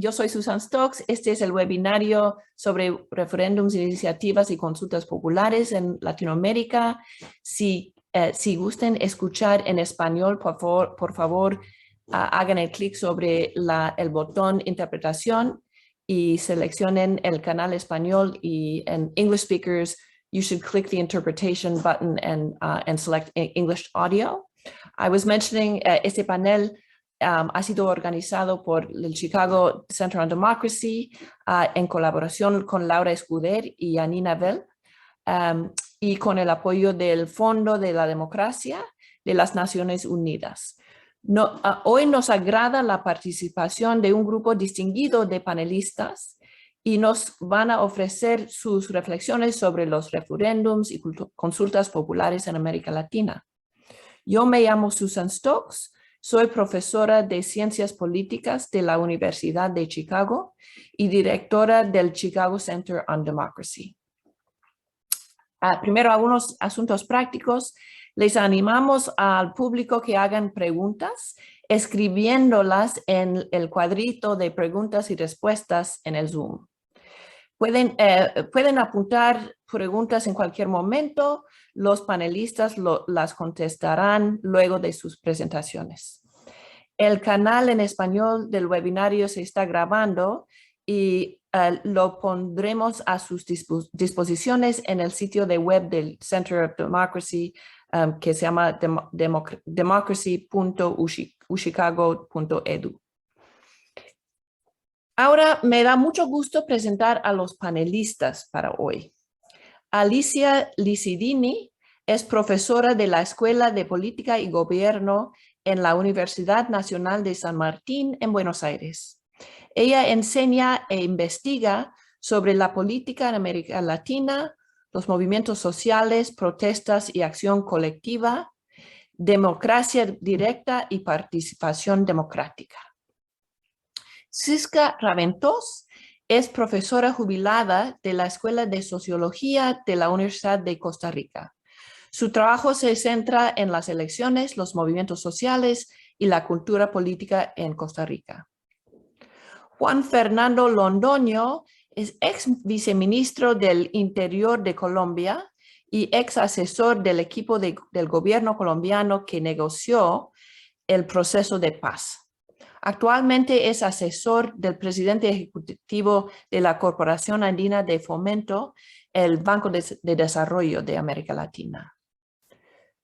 yo soy Susan Stokes. Este es el webinario sobre referéndums, iniciativas y consultas populares en Latinoamérica. Si gusten escuchar en español, por favor, hagan el clic sobre el botón interpretación y seleccionen el canal español, y en English speakers, you should click the interpretation button and select English audio. I was mentioning este panel ha sido organizado por el Chicago Center on Democracy en colaboración con Laura Escuder y Janina Velp, y con el apoyo del Fondo de la Democracia de las Naciones Unidas. Hoy nos agrada la participación de un grupo distinguido de panelistas y nos van a ofrecer sus reflexiones sobre los referéndums y consultas populares en América Latina. Yo me llamo Susan Stokes, soy profesora de Ciencias Políticas de la Universidad de Chicago y directora del Chicago Center on Democracy. Primero, algunos asuntos prácticos. Les animamos al público que hagan preguntas, escribiéndolas en el cuadrito de preguntas y respuestas en el Zoom. Pueden apuntar preguntas en cualquier momento. Los panelistas las contestarán luego de sus presentaciones. El canal en español del webinario se está grabando y lo pondremos a sus disposiciones en el sitio de web del Center of Democracy, que se llama democracy.uchicago.edu. Ahora me da mucho gusto presentar a los panelistas para hoy. Alicia Licidini es profesora de la Escuela de Política y Gobierno en la Universidad Nacional de San Martín en Buenos Aires. Ella enseña e investiga sobre la política en América Latina, los movimientos sociales, protestas y acción colectiva, democracia directa y participación democrática. Sisca Raventós es profesora jubilada de la Escuela de Sociología de la Universidad de Costa Rica. Su trabajo se centra en las elecciones, los movimientos sociales y la cultura política en Costa Rica. Juan Fernando Londoño es ex viceministro del Interior de Colombia y ex asesor del equipo del gobierno colombiano que negoció el proceso de paz. Actualmente es asesor del presidente ejecutivo de la Corporación Andina de Fomento, el Banco de Desarrollo de América Latina.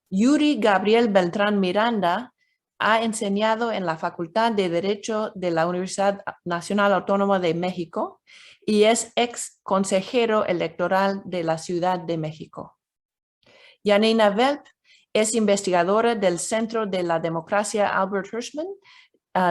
Yuri Gabriel Beltrán Miranda ha enseñado en la Facultad de Derecho de la Universidad Nacional Autónoma de México y es ex consejero electoral de la Ciudad de México. Janina Velp es investigadora del Centro de la Democracia Albert Hirschman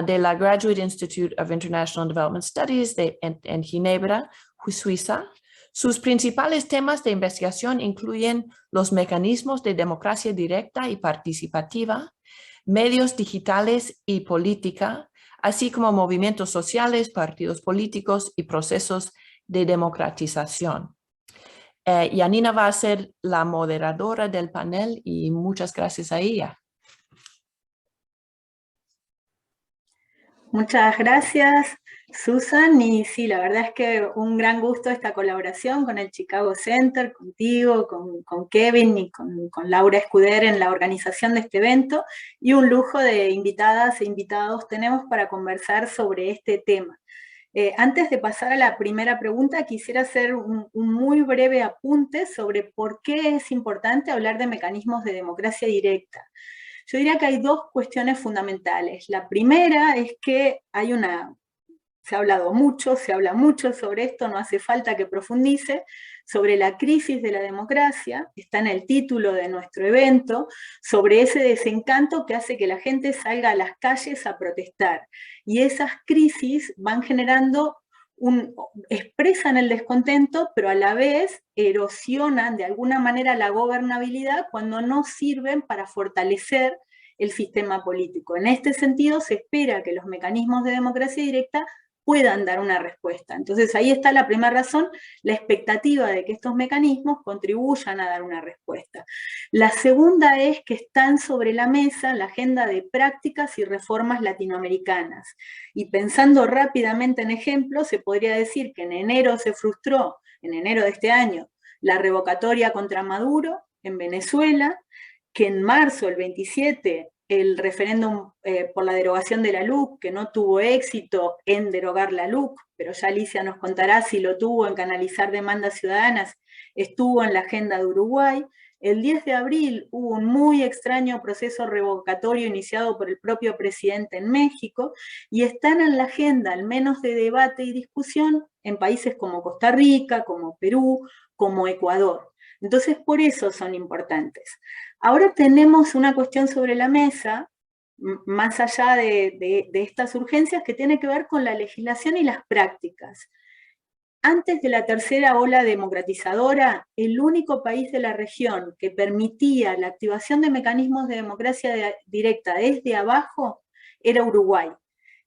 de la Graduate Institute of International Development Studies en Ginebra, Suiza. Sus principales temas de investigación incluyen los mecanismos de democracia directa y participativa, medios digitales y política, así como movimientos sociales, partidos políticos y procesos de democratización. Janina va a ser la moderadora del panel y muchas gracias a ella. Muchas gracias, Susan. Y sí, la verdad es que un gran gusto esta colaboración con el Chicago Center, contigo, con Kevin y con Laura Escuder en la organización de este evento, y un lujo de invitadas e invitados tenemos para conversar sobre este tema. Antes de pasar a la primera pregunta, quisiera hacer un muy breve apunte sobre por qué es importante hablar de mecanismos de democracia directa. Yo diría que hay dos cuestiones fundamentales. La primera es que se habla mucho sobre esto, no hace falta que profundice, sobre la crisis de la democracia, está en el título de nuestro evento, sobre ese desencanto que hace que la gente salga a las calles a protestar. Y esas crisis van generando expresan el descontento, pero a la vez erosionan de alguna manera la gobernabilidad cuando no sirven para fortalecer el sistema político. En este sentido, se espera que los mecanismos de democracia directa puedan dar una respuesta. Entonces ahí está la primera razón, la expectativa de que estos mecanismos contribuyan a dar una respuesta. La segunda es que están sobre la mesa la agenda de prácticas y reformas latinoamericanas. Y pensando rápidamente en ejemplos, se podría decir que en enero se frustró, en enero de este año, la revocatoria contra Maduro en Venezuela, que en marzo, el 27, el referéndum por la derogación de la LUC, que no tuvo éxito en derogar la LUC, pero ya Alicia nos contará si lo tuvo en canalizar demandas ciudadanas, estuvo en la agenda de Uruguay. El 10 de abril hubo un muy extraño proceso revocatorio iniciado por el propio presidente en México, y están en la agenda, al menos de debate y discusión, en países como Costa Rica, como Perú, como Ecuador. Entonces, por eso son importantes. Ahora tenemos una cuestión sobre la mesa, más allá de estas urgencias, que tiene que ver con la legislación y las prácticas. Antes de la tercera ola democratizadora, el único país de la región que permitía la activación de mecanismos de democracia directa desde abajo era Uruguay.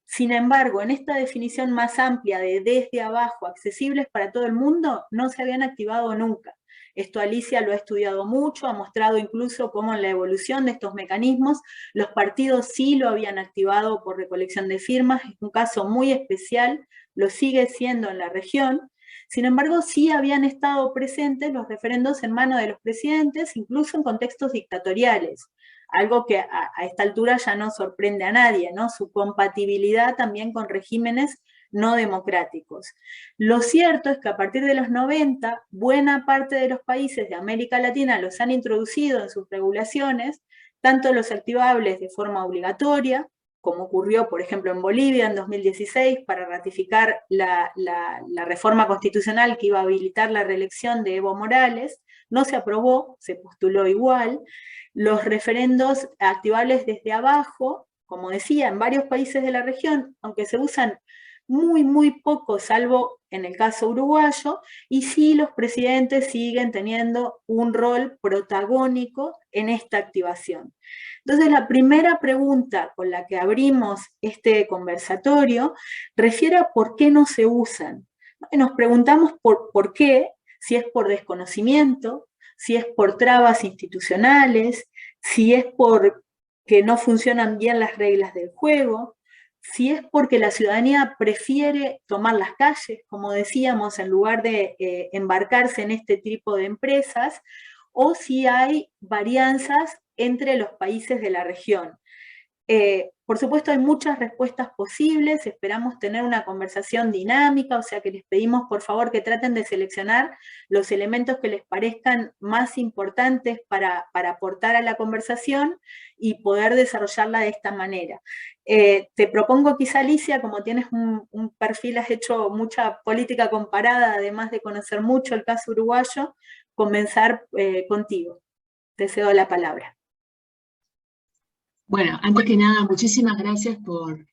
Sin embargo, en esta definición más amplia de desde abajo, accesibles para todo el mundo, no se habían activado nunca. Esto Alicia lo ha estudiado mucho, ha mostrado incluso cómo en la evolución de estos mecanismos los partidos sí lo habían activado por recolección de firmas, es un caso muy especial, lo sigue siendo en la región. Sin embargo, sí habían estado presentes los referendos en manos de los presidentes, incluso en contextos dictatoriales, algo que a esta altura ya no sorprende a nadie, ¿no? Su compatibilidad también con regímenes no democráticos. Lo cierto es que a partir de los 90, buena parte de los países de América Latina los han introducido en sus regulaciones, tanto los activables de forma obligatoria, como ocurrió, por ejemplo, en Bolivia en 2016, para ratificar la reforma constitucional que iba a habilitar la reelección de Evo Morales, no se aprobó, se postuló igual. Los referendos activables desde abajo, como decía, en varios países de la región, aunque se usan muy poco, salvo en el caso uruguayo, y sí los presidentes siguen teniendo un rol protagónico en esta activación. Entonces, la primera pregunta con la que abrimos este conversatorio refiere a por qué no se usan. Nos preguntamos por qué, si es por desconocimiento, si es por trabas institucionales, si es por que no funcionan bien las reglas del juego, si es porque la ciudadanía prefiere tomar las calles, como decíamos, en lugar de embarcarse en este tipo de empresas, o si hay varianzas entre los países de la región. Por supuesto, hay muchas respuestas posibles, esperamos tener una conversación dinámica, o sea que les pedimos por favor que traten de seleccionar los elementos que les parezcan más importantes para aportar a la conversación y poder desarrollarla de esta manera. Te propongo quizá, Alicia, como tienes un perfil, has hecho mucha política comparada, además de conocer mucho el caso uruguayo, comenzar contigo. Te cedo la palabra. Bueno, antes que nada, muchísimas gracias por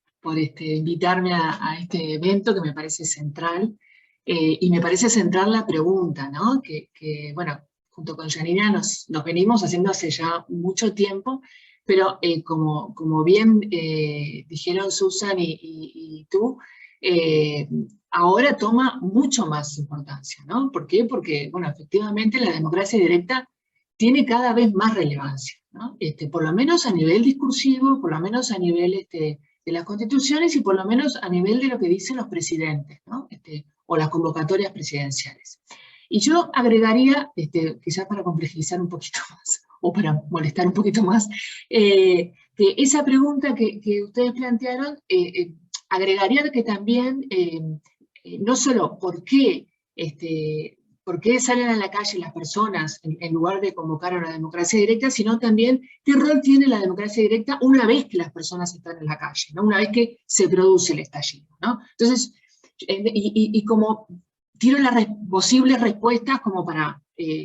invitarme a este evento que me parece central. Y me parece central la pregunta, ¿no? Que bueno, junto con Janina nos venimos haciendo hace ya mucho tiempo, pero como bien dijeron Susan y tú, ahora toma mucho más importancia, ¿no? ¿Por qué? Porque, bueno, efectivamente la democracia directa tiene cada vez más relevancia, ¿no? Por lo menos a nivel discursivo, por lo menos a nivel de las constituciones y por lo menos a nivel de lo que dicen los presidentes, ¿no? O las convocatorias presidenciales. Y yo agregaría, quizás para complejizar un poquito más, o para molestar un poquito más, que esa pregunta que ustedes plantearon, agregaría que también, no solo por qué salen a la calle las personas en lugar de convocar a una democracia directa, sino también qué rol tiene la democracia directa una vez que las personas están en la calle, ¿no? Una vez que se produce el estallido, ¿no? Entonces, y como tiro las posibles respuestas como para,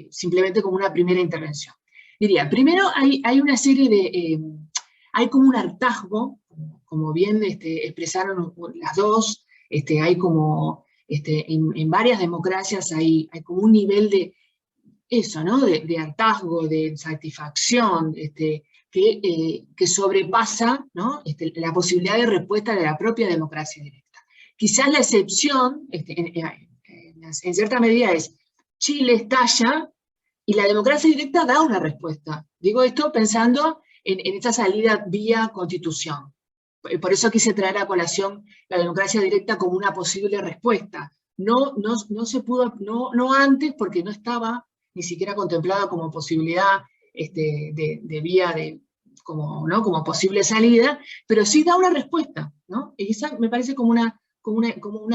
simplemente como una primera intervención. Diría, primero hay una serie de, hay como un hartazgo, como bien expresaron las dos, hay como... en varias democracias hay como un nivel de eso, ¿no? De hartazgo, de satisfacción, que sobrepasa, ¿no? La posibilidad de respuesta de la propia democracia directa. quizás la excepción, en cierta medida, es Chile estalla y la democracia directa da una respuesta. Digo esto pensando en esta salida vía constitución. Por eso quise traer a colación la democracia directa como una posible respuesta. No se pudo, no antes, porque no estaba ni siquiera contemplada como posibilidad de vía como posible salida, pero sí da una respuesta, ¿no? Y esa me parece como una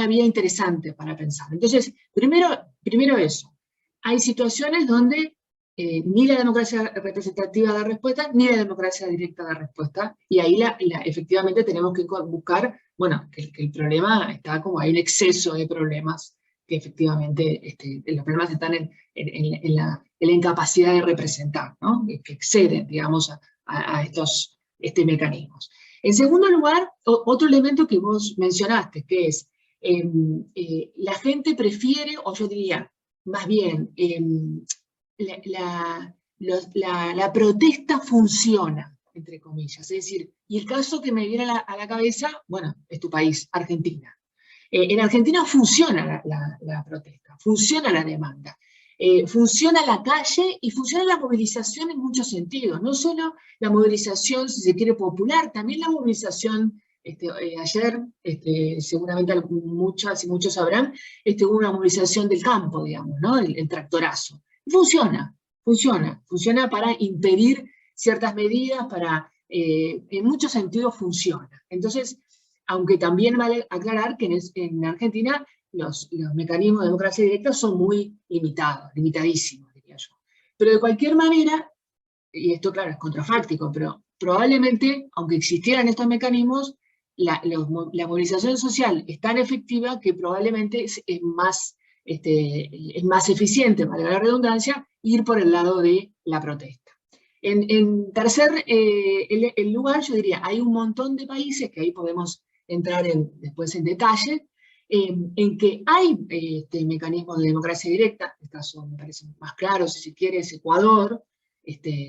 vía interesante para pensar. Entonces, primero eso. Hay situaciones donde ni la democracia representativa da respuesta, ni la democracia directa da respuesta, y ahí efectivamente tenemos que buscar, bueno, que el problema está como hay un exceso de problemas, que efectivamente los problemas están en la incapacidad de representar, ¿no? Que exceden, digamos, a estos mecanismos. En segundo lugar, otro elemento que vos mencionaste, que es la gente prefiere, o yo diría, más bien, la protesta funciona, entre comillas. Es decir, y el caso que me viene a la cabeza, bueno, es tu país, Argentina. En Argentina funciona la protesta, funciona la demanda, funciona la calle y funciona la movilización en muchos sentidos. No solo la movilización, si se quiere, popular, también la movilización. Ayer, seguramente muchas y muchos sabrán, hubo una movilización del campo, digamos, ¿no? El tractorazo. Funciona para impedir ciertas medidas, en muchos sentidos funciona. Entonces, aunque también vale aclarar que en Argentina los mecanismos de democracia directa son muy limitados, limitadísimos, diría yo. Pero de cualquier manera, y esto claro es contrafáctico, pero probablemente, aunque existieran estos mecanismos, la movilización social es tan efectiva que probablemente es más eficiente, valga la redundancia, ir por el lado de la protesta. En tercer lugar, yo diría, hay un montón de países, que ahí podemos entrar después en detalle, en que hay mecanismos de democracia directa. Este caso me parece más claro, si se quiere, es Ecuador,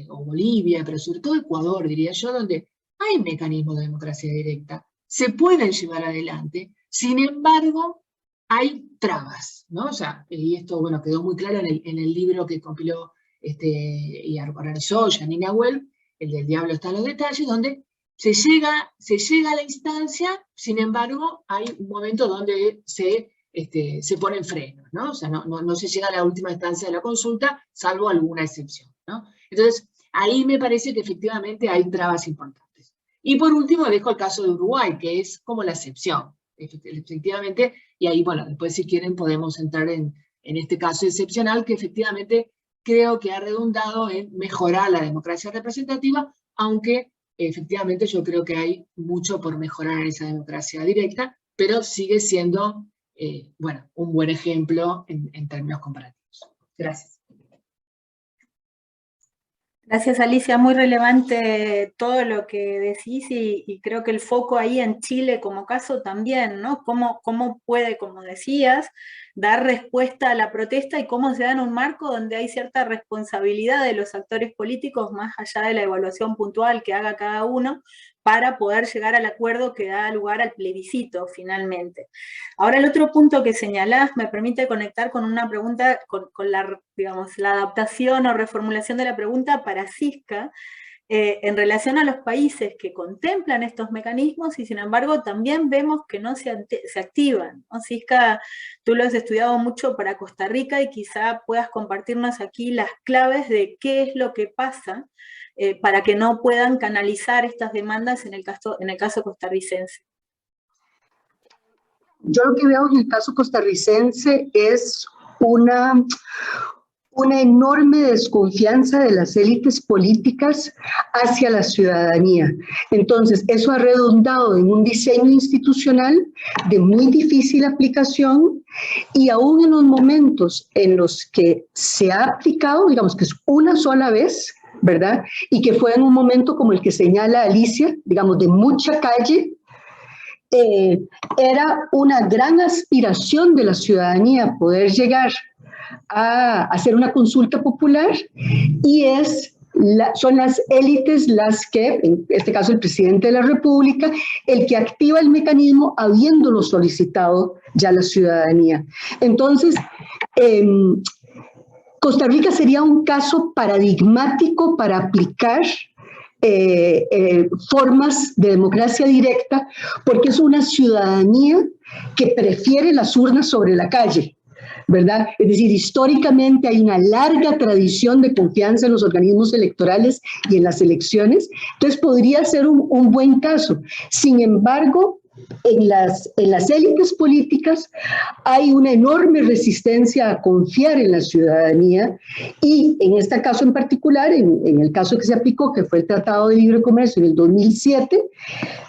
o Bolivia, pero sobre todo Ecuador, diría yo, donde hay mecanismos de democracia directa, se pueden llevar adelante, sin embargo, hay trabas, ¿no? O sea, y esto, bueno, quedó muy claro en el libro que compiló y organizó Janine Abuel, el del diablo está en los detalles, donde se llega a la instancia, sin embargo, hay un momento donde se ponen frenos, ¿no? O sea, no se llega a la última instancia de la consulta, salvo alguna excepción, ¿no? Entonces, ahí me parece que efectivamente hay trabas importantes. Y por último, dejo el caso de Uruguay, que es como la excepción, efectivamente, y ahí, bueno, después si quieren podemos entrar en este caso excepcional, que efectivamente creo que ha redundado en mejorar la democracia representativa, aunque efectivamente yo creo que hay mucho por mejorar en esa democracia directa, pero sigue siendo, bueno, un buen ejemplo en términos comparativos. Gracias. Gracias, Alicia. Muy relevante todo lo que decís y creo que el foco ahí en Chile como caso también, ¿no? Cómo puede, como decías, dar respuesta a la protesta y cómo se da en un marco donde hay cierta responsabilidad de los actores políticos, más allá de la evaluación puntual que haga cada uno, para poder llegar al acuerdo que da lugar al plebiscito, finalmente. Ahora, el otro punto que señalás me permite conectar con una pregunta, con la, digamos, la adaptación o reformulación de la pregunta para Sisca, en relación a los países que contemplan estos mecanismos y sin embargo también vemos que no se activan, ¿no? Sisca, tú lo has estudiado mucho para Costa Rica y quizá puedas compartirnos aquí las claves de qué es lo que pasa para que no puedan canalizar estas demandas en el caso costarricense. Yo lo que veo en el caso costarricense es una enorme desconfianza de las élites políticas hacia la ciudadanía. Entonces, eso ha redundado en un diseño institucional de muy difícil aplicación y aún en los momentos en los que se ha aplicado, digamos que es una sola vez, ¿verdad? Y que fue en un momento como el que señala Alicia, digamos, de mucha calle, era una gran aspiración de la ciudadanía poder llegar a hacer una consulta popular y es son las élites las que, en este caso el presidente de la República, el que activa el mecanismo habiéndolo solicitado ya la ciudadanía. Entonces, Costa Rica sería un caso paradigmático para aplicar formas de democracia directa, porque es una ciudadanía que prefiere las urnas sobre la calle, ¿verdad? Es decir, históricamente hay una larga tradición de confianza en los organismos electorales y en las elecciones, entonces podría ser un buen caso. Sin embargo, en las élites políticas hay una enorme resistencia a confiar en la ciudadanía y en este caso en particular, en el caso que se aplicó, que fue el Tratado de Libre Comercio en el 2007,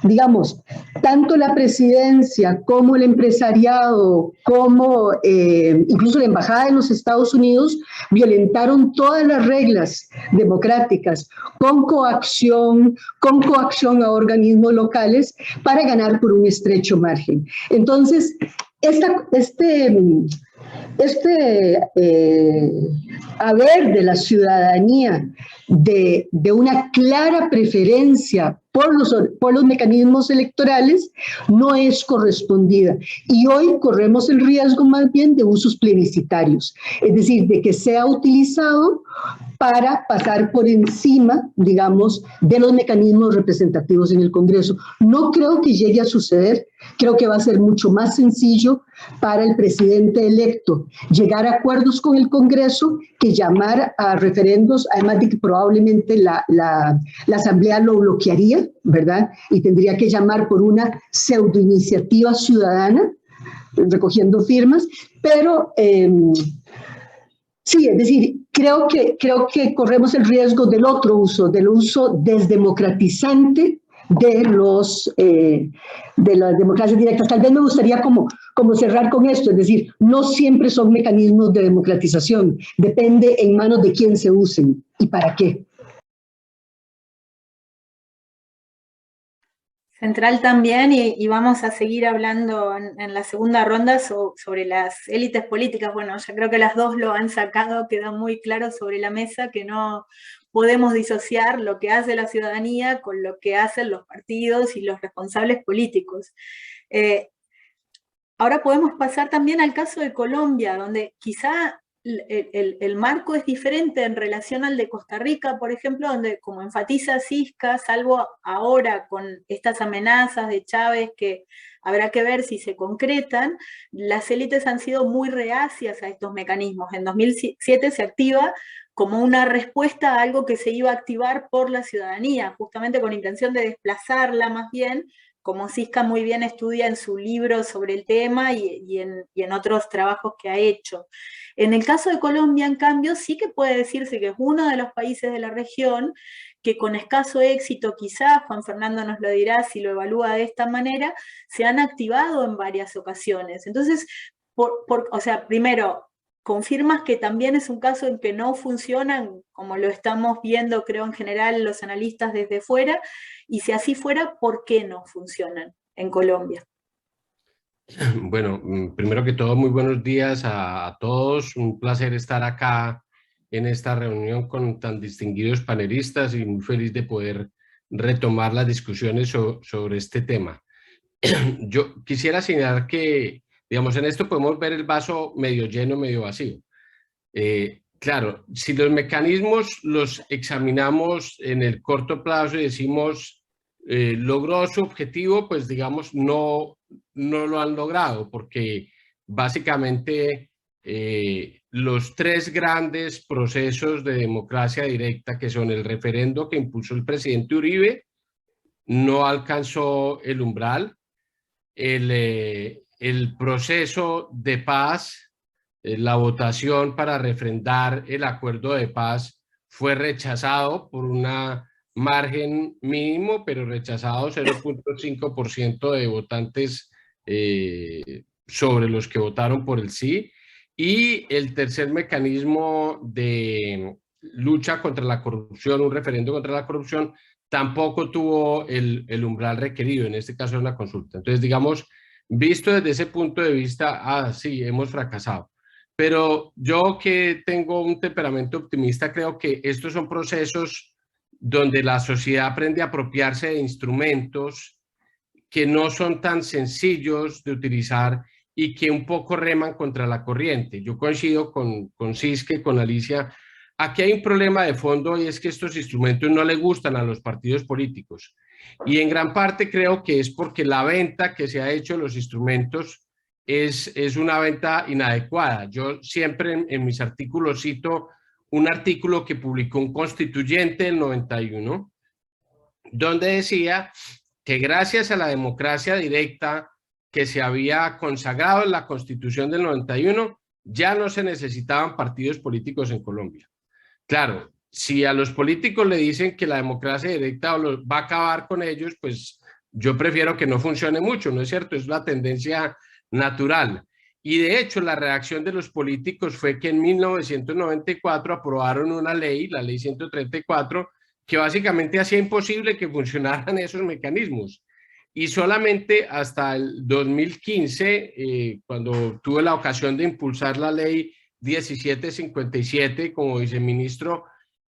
digamos, tanto la presidencia como el empresariado, como incluso la Embajada de los Estados Unidos violentaron todas las reglas democráticas con coacción a organismos locales para ganar por un estrecho margen. Entonces, haber de la ciudadanía de una clara preferencia por los mecanismos electorales no es correspondida. Y hoy corremos el riesgo más bien de usos plebiscitarios, es decir, de que sea utilizado para pasar por encima, digamos, de los mecanismos representativos en el Congreso. No creo que llegue a suceder, creo que va a ser mucho más sencillo para el presidente electo llegar a acuerdos con el Congreso que llamar a referendos, además de que probablemente la Asamblea lo bloquearía, ¿verdad? Y tendría que llamar por una pseudoiniciativa ciudadana, recogiendo firmas, pero sí, es decir, creo que corremos el riesgo del otro uso, del uso desdemocratizante de las democracias directas. Tal vez me gustaría como cerrar con esto, es decir, no siempre son mecanismos de democratización, depende en manos de quién se usen y para qué. Central también, y vamos a seguir hablando en la segunda ronda sobre las élites políticas. Bueno, ya creo que las dos lo han sacado, queda muy claro sobre la mesa que no podemos disociar lo que hace la ciudadanía con lo que hacen los partidos y los responsables políticos. Ahora podemos pasar también al caso de Colombia, donde quizá el marco es diferente en relación al de Costa Rica, por ejemplo, donde, como enfatiza Cisca, salvo ahora con estas amenazas de Chávez que habrá que ver si se concretan, las élites han sido muy reacias a estos mecanismos. En 2007 se activa como una respuesta a algo que se iba a activar por la ciudadanía, justamente con intención de desplazarla más bien, como Cisca muy bien estudia en su libro sobre el tema y en otros trabajos que ha hecho. En el caso de Colombia, en cambio, sí que puede decirse que es uno de los países de la región que con escaso éxito, quizás, Juan Fernando nos lo dirá si lo evalúa de esta manera, se han activado en varias ocasiones. Entonces, o sea, primero, confirmas que también es un caso en que no funcionan, como lo estamos viendo, creo, en general, los analistas desde fuera, y si así fuera, ¿por qué no funcionan en Colombia? Bueno, primero que todo, muy buenos días a todos. Un placer estar acá en esta reunión con tan distinguidos panelistas y muy feliz de poder retomar las discusiones sobre este tema. Yo quisiera señalar que, digamos, en esto podemos ver el vaso medio lleno, medio vacío. Claro, si los mecanismos los examinamos en el corto plazo y decimos logró su objetivo, pues digamos no lo han logrado, porque básicamente los tres grandes procesos de democracia directa, que son el referendo que impulsó el presidente Uribe, no alcanzó el umbral, el proceso de paz, la votación para refrendar el acuerdo de paz fue rechazado por una margen mínimo, pero rechazado 0.5% de votantes sobre los que votaron por el sí. Y el tercer mecanismo de lucha contra la corrupción, un referendo contra la corrupción, tampoco tuvo el umbral requerido, en este caso es una consulta. Entonces, digamos, visto desde ese punto de vista, sí, hemos fracasado. Pero yo, que tengo un temperamento optimista, creo que estos son procesos donde la sociedad aprende a apropiarse de instrumentos que no son tan sencillos de utilizar y que un poco reman contra la corriente. Yo coincido con Cisque, con Alicia. Aquí hay un problema de fondo, y es que estos instrumentos no le gustan a los partidos políticos. Y en gran parte creo que es porque la venta que se ha hecho de los instrumentos es una venta inadecuada. Yo siempre en mis artículos cito un artículo que publicó un constituyente del 91, donde decía que gracias a la democracia directa que se había consagrado en la Constitución del 91, ya no se necesitaban partidos políticos en Colombia. Claro, si a los políticos le dicen que la democracia directa va a acabar con ellos, pues yo prefiero que no funcione mucho, ¿no es cierto? Es la tendencia natural. Y de hecho, la reacción de los políticos fue que en 1994 aprobaron una ley, la ley 134, que básicamente hacía imposible que funcionaran esos mecanismos. Y solamente hasta el 2015, cuando tuve la ocasión de impulsar la ley 1757 como viceministro,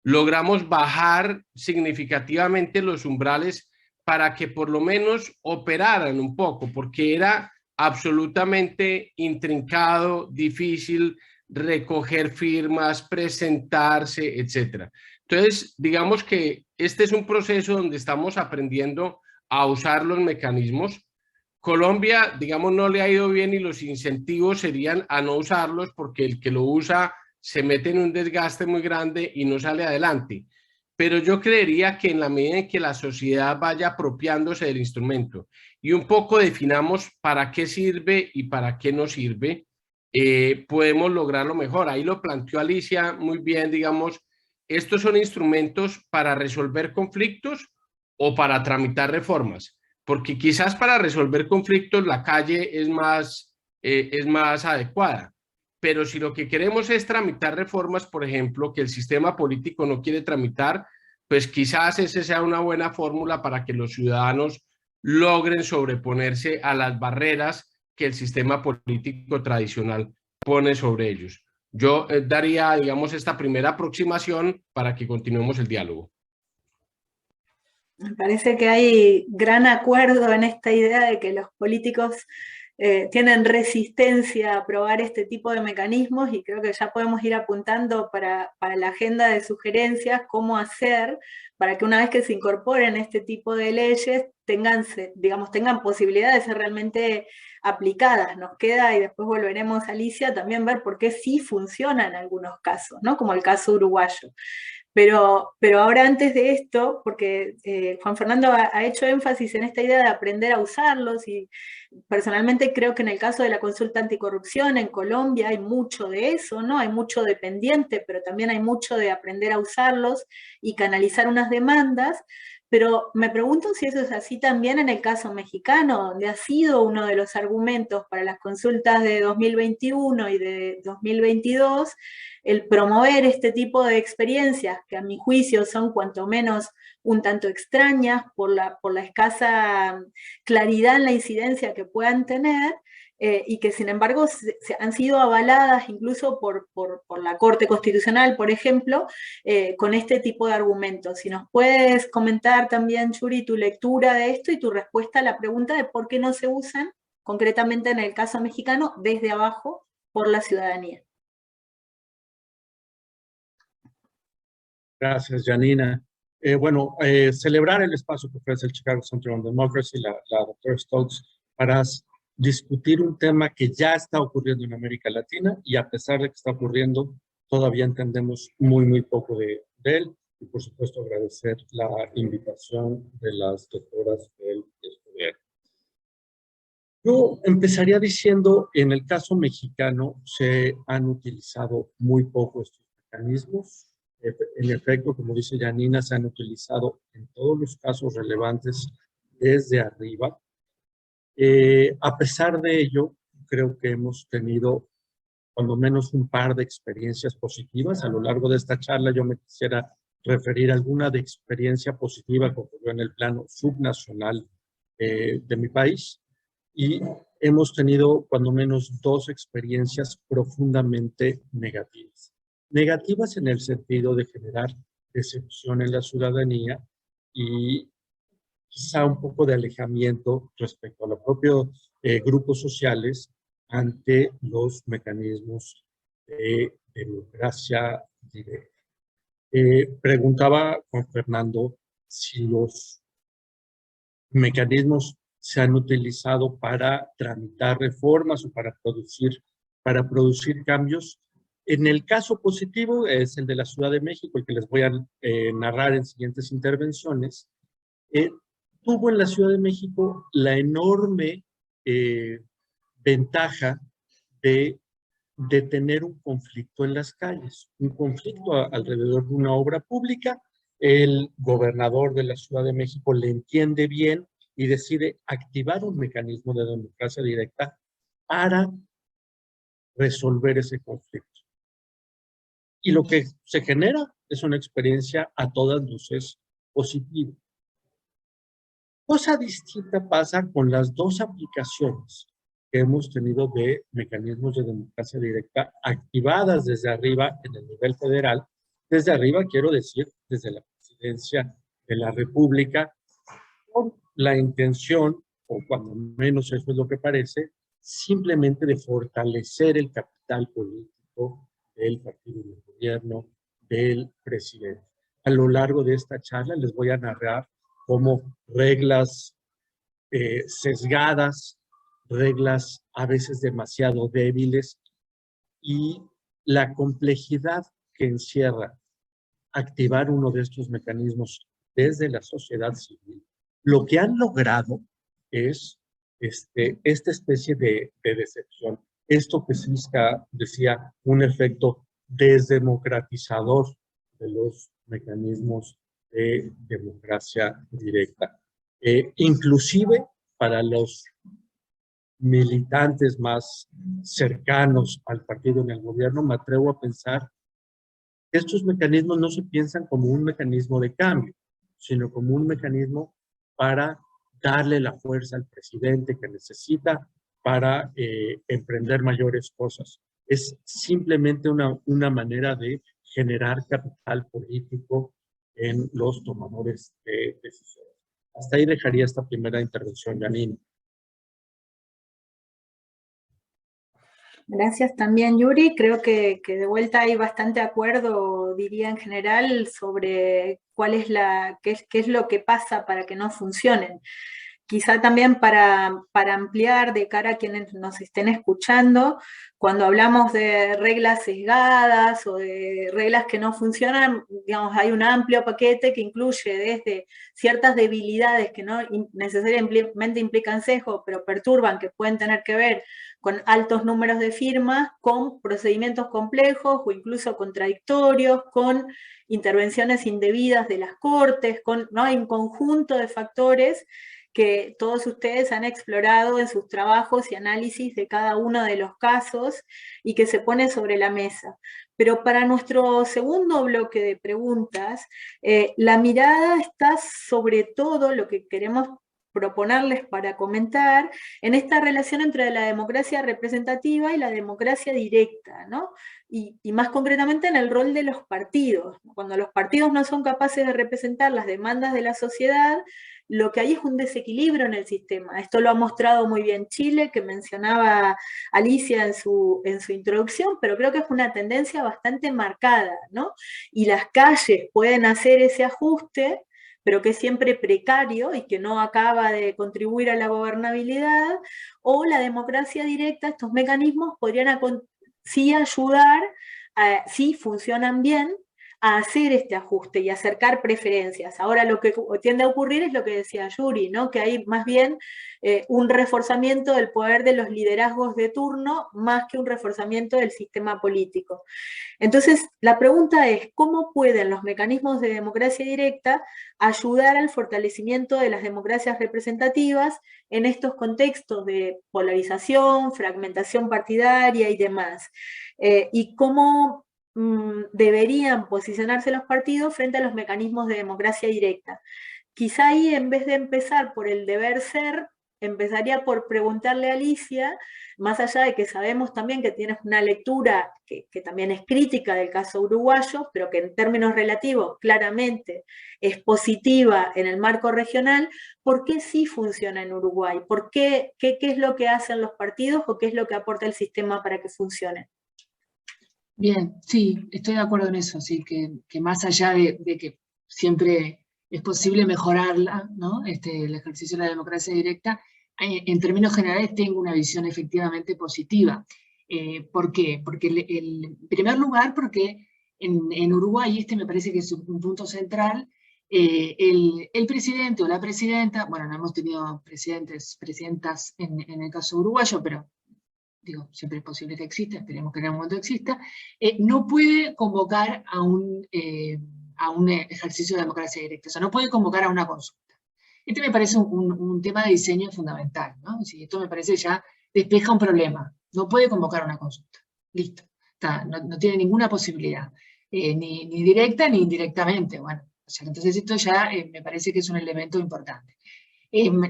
logramos bajar significativamente los umbrales para que por lo menos operaran un poco, porque era absolutamente intrincado, difícil recoger firmas, presentarse, etcétera. Entonces, digamos que este es un proceso donde estamos aprendiendo a usar los mecanismos. Colombia, digamos, no le ha ido bien y los incentivos serían a no usarlos, porque el que lo usa se mete en un desgaste muy grande y no sale adelante. Pero yo creería que en la medida en que la sociedad vaya apropiándose del instrumento y un poco definamos para qué sirve y para qué no sirve, podemos lograrlo mejor. Ahí lo planteó Alicia muy bien, digamos, estos son instrumentos para resolver conflictos o para tramitar reformas, porque quizás para resolver conflictos la calle es más adecuada. Pero si lo que queremos es tramitar reformas, por ejemplo, que el sistema político no quiere tramitar, pues quizás esa sea una buena fórmula para que los ciudadanos logren sobreponerse a las barreras que el sistema político tradicional pone sobre ellos. Yo daría, digamos, esta primera aproximación para que continuemos el diálogo. Me parece que hay gran acuerdo en esta idea de que los políticos tienen resistencia a aprobar este tipo de mecanismos, y creo que ya podemos ir apuntando para la agenda de sugerencias cómo hacer para que una vez que se incorporen este tipo de leyes tengan posibilidad de ser realmente aplicadas. Nos queda, y después volveremos, Alicia, también ver por qué sí funciona en algunos casos, ¿no? Como el caso uruguayo. Pero ahora, antes de esto, porque Juan Fernando ha hecho énfasis en esta idea de aprender a usarlos, y personalmente creo que en el caso de la consulta anticorrupción en Colombia hay mucho de eso, ¿no? Hay mucho de pendiente, pero también hay mucho de aprender a usarlos y canalizar unas demandas. Pero me pregunto si eso es así también en el caso mexicano, donde ha sido uno de los argumentos para las consultas de 2021 y de 2022, el promover este tipo de experiencias, que a mi juicio son cuanto menos un tanto extrañas por la escasa claridad en la incidencia que puedan tener, y que sin embargo se han sido avaladas incluso por la Corte Constitucional, por ejemplo, con este tipo de argumentos. Si nos puedes comentar también, Yuri, tu lectura de esto y tu respuesta a la pregunta de por qué no se usan, concretamente en el caso mexicano, desde abajo por la ciudadanía. Gracias, Janina. Celebrar el espacio que ofrece el Chicago Center on Democracy, la doctora Stokes, para discutir un tema que ya está ocurriendo en América Latina, y a pesar de que está ocurriendo, todavía entendemos muy poco de él. Y por supuesto agradecer la invitación de las doctoras del estudiante. Yo empezaría diciendo, en el caso mexicano se han utilizado muy poco estos mecanismos. En efecto, como dice Janina, se han utilizado en todos los casos relevantes desde arriba. A pesar de ello, creo que hemos tenido cuando menos un par de experiencias positivas. A lo largo de esta charla yo me quisiera referir a alguna de experiencia positiva que ocurrió en el plano subnacional de mi país, y hemos tenido cuando menos 2 experiencias profundamente negativas. Negativas en el sentido de generar decepción en la ciudadanía y quizá un poco de alejamiento respecto a los propios grupos sociales ante los mecanismos de democracia directa. Preguntaba Juan Fernando si los mecanismos se han utilizado para tramitar reformas o para producir cambios. En el caso positivo es el de la Ciudad de México, el que les voy a narrar en siguientes intervenciones. Tuvo en la Ciudad de México la enorme ventaja de tener un conflicto en las calles, un conflicto alrededor de una obra pública. El gobernador de la Ciudad de México le entiende bien y decide activar un mecanismo de democracia directa para resolver ese conflicto. Y lo que se genera es una experiencia a todas luces positiva. Cosa distinta pasa con las 2 aplicaciones que hemos tenido de mecanismos de democracia directa activadas desde arriba en el nivel federal. Desde arriba quiero decir desde la presidencia de la República, con la intención, o cuando menos eso es lo que parece, simplemente de fortalecer el capital político del partido del gobierno, del presidente. A lo largo de esta charla les voy a narrar cómo reglas sesgadas, reglas a veces demasiado débiles y la complejidad que encierra activar uno de estos mecanismos desde la sociedad civil. Lo que han logrado es esta especie de decepción. Esto que Sisca decía, un efecto desdemocratizador de los mecanismos de democracia directa. Inclusive para los militantes más cercanos al partido en el gobierno, me atrevo a pensar que estos mecanismos no se piensan como un mecanismo de cambio, sino como un mecanismo para darle la fuerza al presidente que necesita para emprender mayores cosas. Es simplemente una manera de generar capital político en los tomadores de decisiones. Hasta ahí dejaría esta primera intervención, Janine. Gracias también, Yuri. Creo que de vuelta hay bastante acuerdo, diría en general, sobre qué es lo que pasa para que no funcionen. Quizá también para ampliar de cara a quienes nos estén escuchando, cuando hablamos de reglas sesgadas o de reglas que no funcionan, digamos, hay un amplio paquete que incluye desde ciertas debilidades que no necesariamente implican sesgo, pero perturban, que pueden tener que ver con altos números de firmas, con procedimientos complejos o incluso contradictorios, con intervenciones indebidas de las cortes, ¿no? Hay un conjunto de factores que todos ustedes han explorado en sus trabajos y análisis de cada uno de los casos y que se pone sobre la mesa. Pero para nuestro segundo bloque de preguntas, la mirada está sobre todo lo que queremos proponerles para comentar en esta relación entre la democracia representativa y la democracia directa, ¿no? Y más concretamente en el rol de los partidos. Cuando los partidos no son capaces de representar las demandas de la sociedad, lo que hay es un desequilibrio en el sistema. Esto lo ha mostrado muy bien Chile, que mencionaba Alicia en su introducción, pero creo que es una tendencia bastante marcada, ¿no? Y las calles pueden hacer ese ajuste, pero que es siempre precario y que no acaba de contribuir a la gobernabilidad, o la democracia directa, estos mecanismos podrían sí ayudar, si funcionan bien, a hacer este ajuste y acercar preferencias. Ahora lo que tiende a ocurrir es lo que decía Yuri, ¿no? Que hay más bien un reforzamiento del poder de los liderazgos de turno más que un reforzamiento del sistema político. Entonces, la pregunta es, ¿cómo pueden los mecanismos de democracia directa ayudar al fortalecimiento de las democracias representativas en estos contextos de polarización, fragmentación partidaria y demás? Y cómo deberían posicionarse los partidos frente a los mecanismos de democracia directa. Quizá ahí, en vez de empezar por el deber ser, empezaría por preguntarle a Alicia, más allá de que sabemos también que tienes una lectura que también es crítica del caso uruguayo, pero que en términos relativos claramente es positiva en el marco regional, ¿por qué sí funciona en Uruguay? ¿Por qué es lo que hacen los partidos o qué es lo que aporta el sistema para que funcione? Bien, sí, estoy de acuerdo en eso, sí, que más allá de que siempre es posible mejorarla, ¿no? El ejercicio de la democracia directa, en términos generales tengo una visión efectivamente positiva. ¿Por qué? Porque, en primer lugar, porque en Uruguay, me parece que es un punto central, el presidente o la presidenta, bueno, no hemos tenido presidentas en el caso uruguayo, pero digo, siempre es posible que exista, esperemos que en algún momento exista, no puede convocar a un ejercicio de democracia directa, o sea, no puede convocar a una consulta. Me parece un tema de diseño fundamental, ¿no? Si esto me parece ya despeja un problema, no puede convocar a una consulta, listo, no tiene ninguna posibilidad, ni directa ni indirectamente, bueno, o sea, entonces esto ya me parece que es un elemento importante.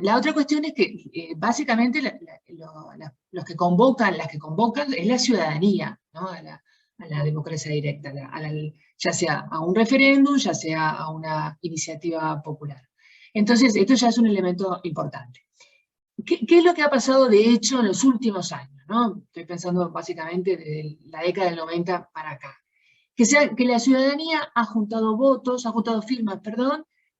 La otra cuestión es que básicamente los que convocan, las que convocan es la ciudadanía, ¿no? a la democracia directa, ya sea a un referéndum, ya sea a una iniciativa popular. Entonces, esto ya es un elemento importante. ¿Qué es lo que ha pasado de hecho en los últimos años, ¿no? Estoy pensando básicamente desde la década del 90 para acá. Que la ciudadanía ha juntado firmas,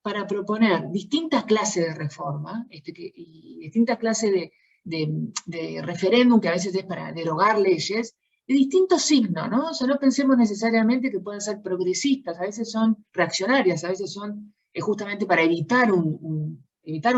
para proponer distintas clases de reforma, y distintas clases de referéndum, que a veces es para derogar leyes, de distintos signos, ¿no? O sea, no pensemos necesariamente que pueden ser progresistas, a veces son reaccionarias, a veces son justamente para evitar un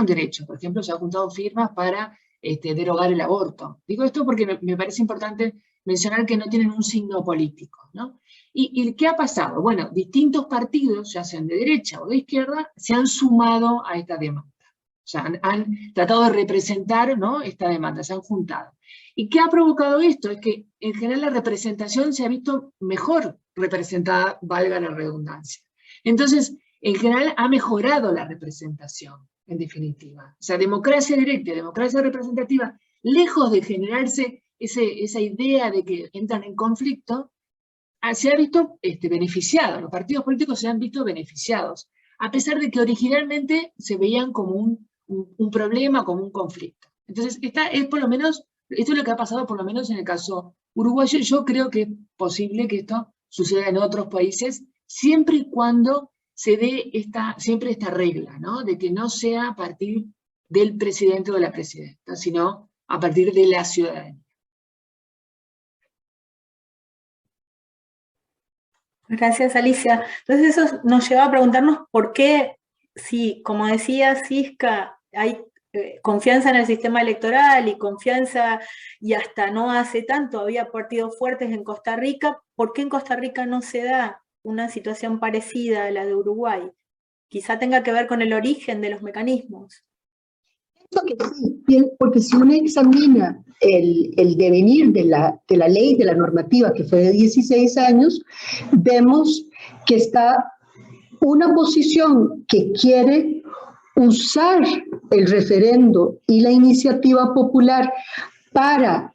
derecho. Por ejemplo, se han juntado firmas para derogar el aborto. Digo esto porque me parece importante mencionar que no tienen un signo político, ¿no? ¿Y qué ha pasado? Bueno, distintos partidos, ya sean de derecha o de izquierda, se han sumado a esta demanda. O sea, han tratado de representar, ¿no?, esta demanda, se han juntado. ¿Y qué ha provocado esto? Es que en general la representación se ha visto mejor representada, valga la redundancia. Entonces, en general ha mejorado la representación, en definitiva. O sea, democracia directa, democracia representativa, lejos de generarse esa idea de que entran en conflicto, se ha visto beneficiado, los partidos políticos se han visto beneficiados, a pesar de que originalmente se veían como un problema, como un conflicto. Entonces, esto es lo que ha pasado por lo menos en el caso uruguayo. Yo creo que es posible que esto suceda en otros países, siempre y cuando se dé siempre esta regla, ¿no?, de que no sea a partir del presidente o de la presidenta, sino a partir de la ciudadanía. Gracias, Alicia. Entonces eso nos lleva a preguntarnos por qué, si, como decía Sisca, hay confianza en el sistema electoral y confianza, y hasta no hace tanto había partidos fuertes en Costa Rica, ¿por qué en Costa Rica no se da una situación parecida a la de Uruguay? Quizá tenga que ver con el origen de los mecanismos. Que sí, porque si uno examina el devenir de la ley, de la normativa, que fue de 16 años, vemos que está una posición que quiere usar el referendo y la iniciativa popular para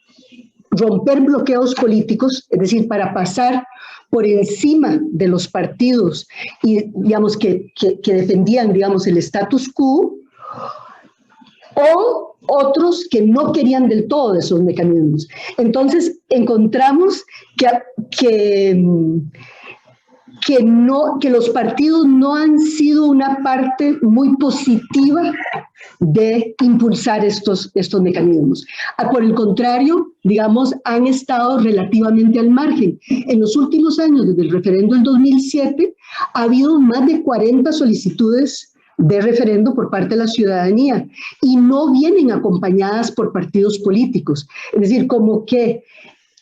romper bloqueos políticos, es decir, para pasar por encima de los partidos y, digamos, que defendían, digamos, el status quo, o otros que no querían del todo esos mecanismos. Entonces encontramos que los partidos no han sido una parte muy positiva de impulsar estos mecanismos. Por el contrario, digamos, han estado relativamente al margen. En los últimos años, desde el referendo del 2007, ha habido más de 40 solicitudes de referendo por parte de la ciudadanía y no vienen acompañadas por partidos políticos. Es decir, como que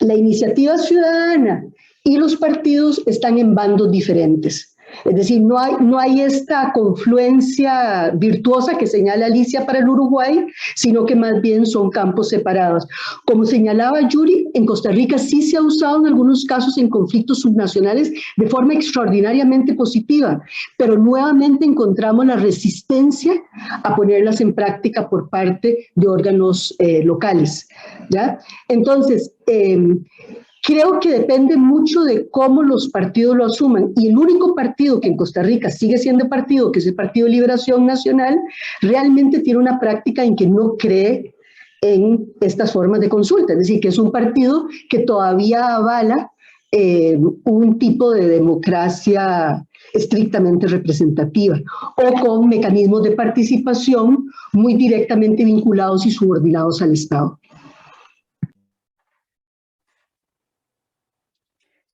la iniciativa ciudadana y los partidos están en bandos diferentes. Es decir, no hay esta confluencia virtuosa que señala Alicia para el Uruguay, sino que más bien son campos separados. Como señalaba Yuri, en Costa Rica sí se ha usado en algunos casos en conflictos subnacionales de forma extraordinariamente positiva, pero nuevamente encontramos la resistencia a ponerlas en práctica por parte de órganos locales, ¿ya? Entonces, creo que depende mucho de cómo los partidos lo asuman, y el único partido que en Costa Rica sigue siendo partido, que es el Partido de Liberación Nacional, realmente tiene una práctica en que no cree en estas formas de consulta, es decir, que es un partido que todavía avala un tipo de democracia estrictamente representativa o con mecanismos de participación muy directamente vinculados y subordinados al Estado.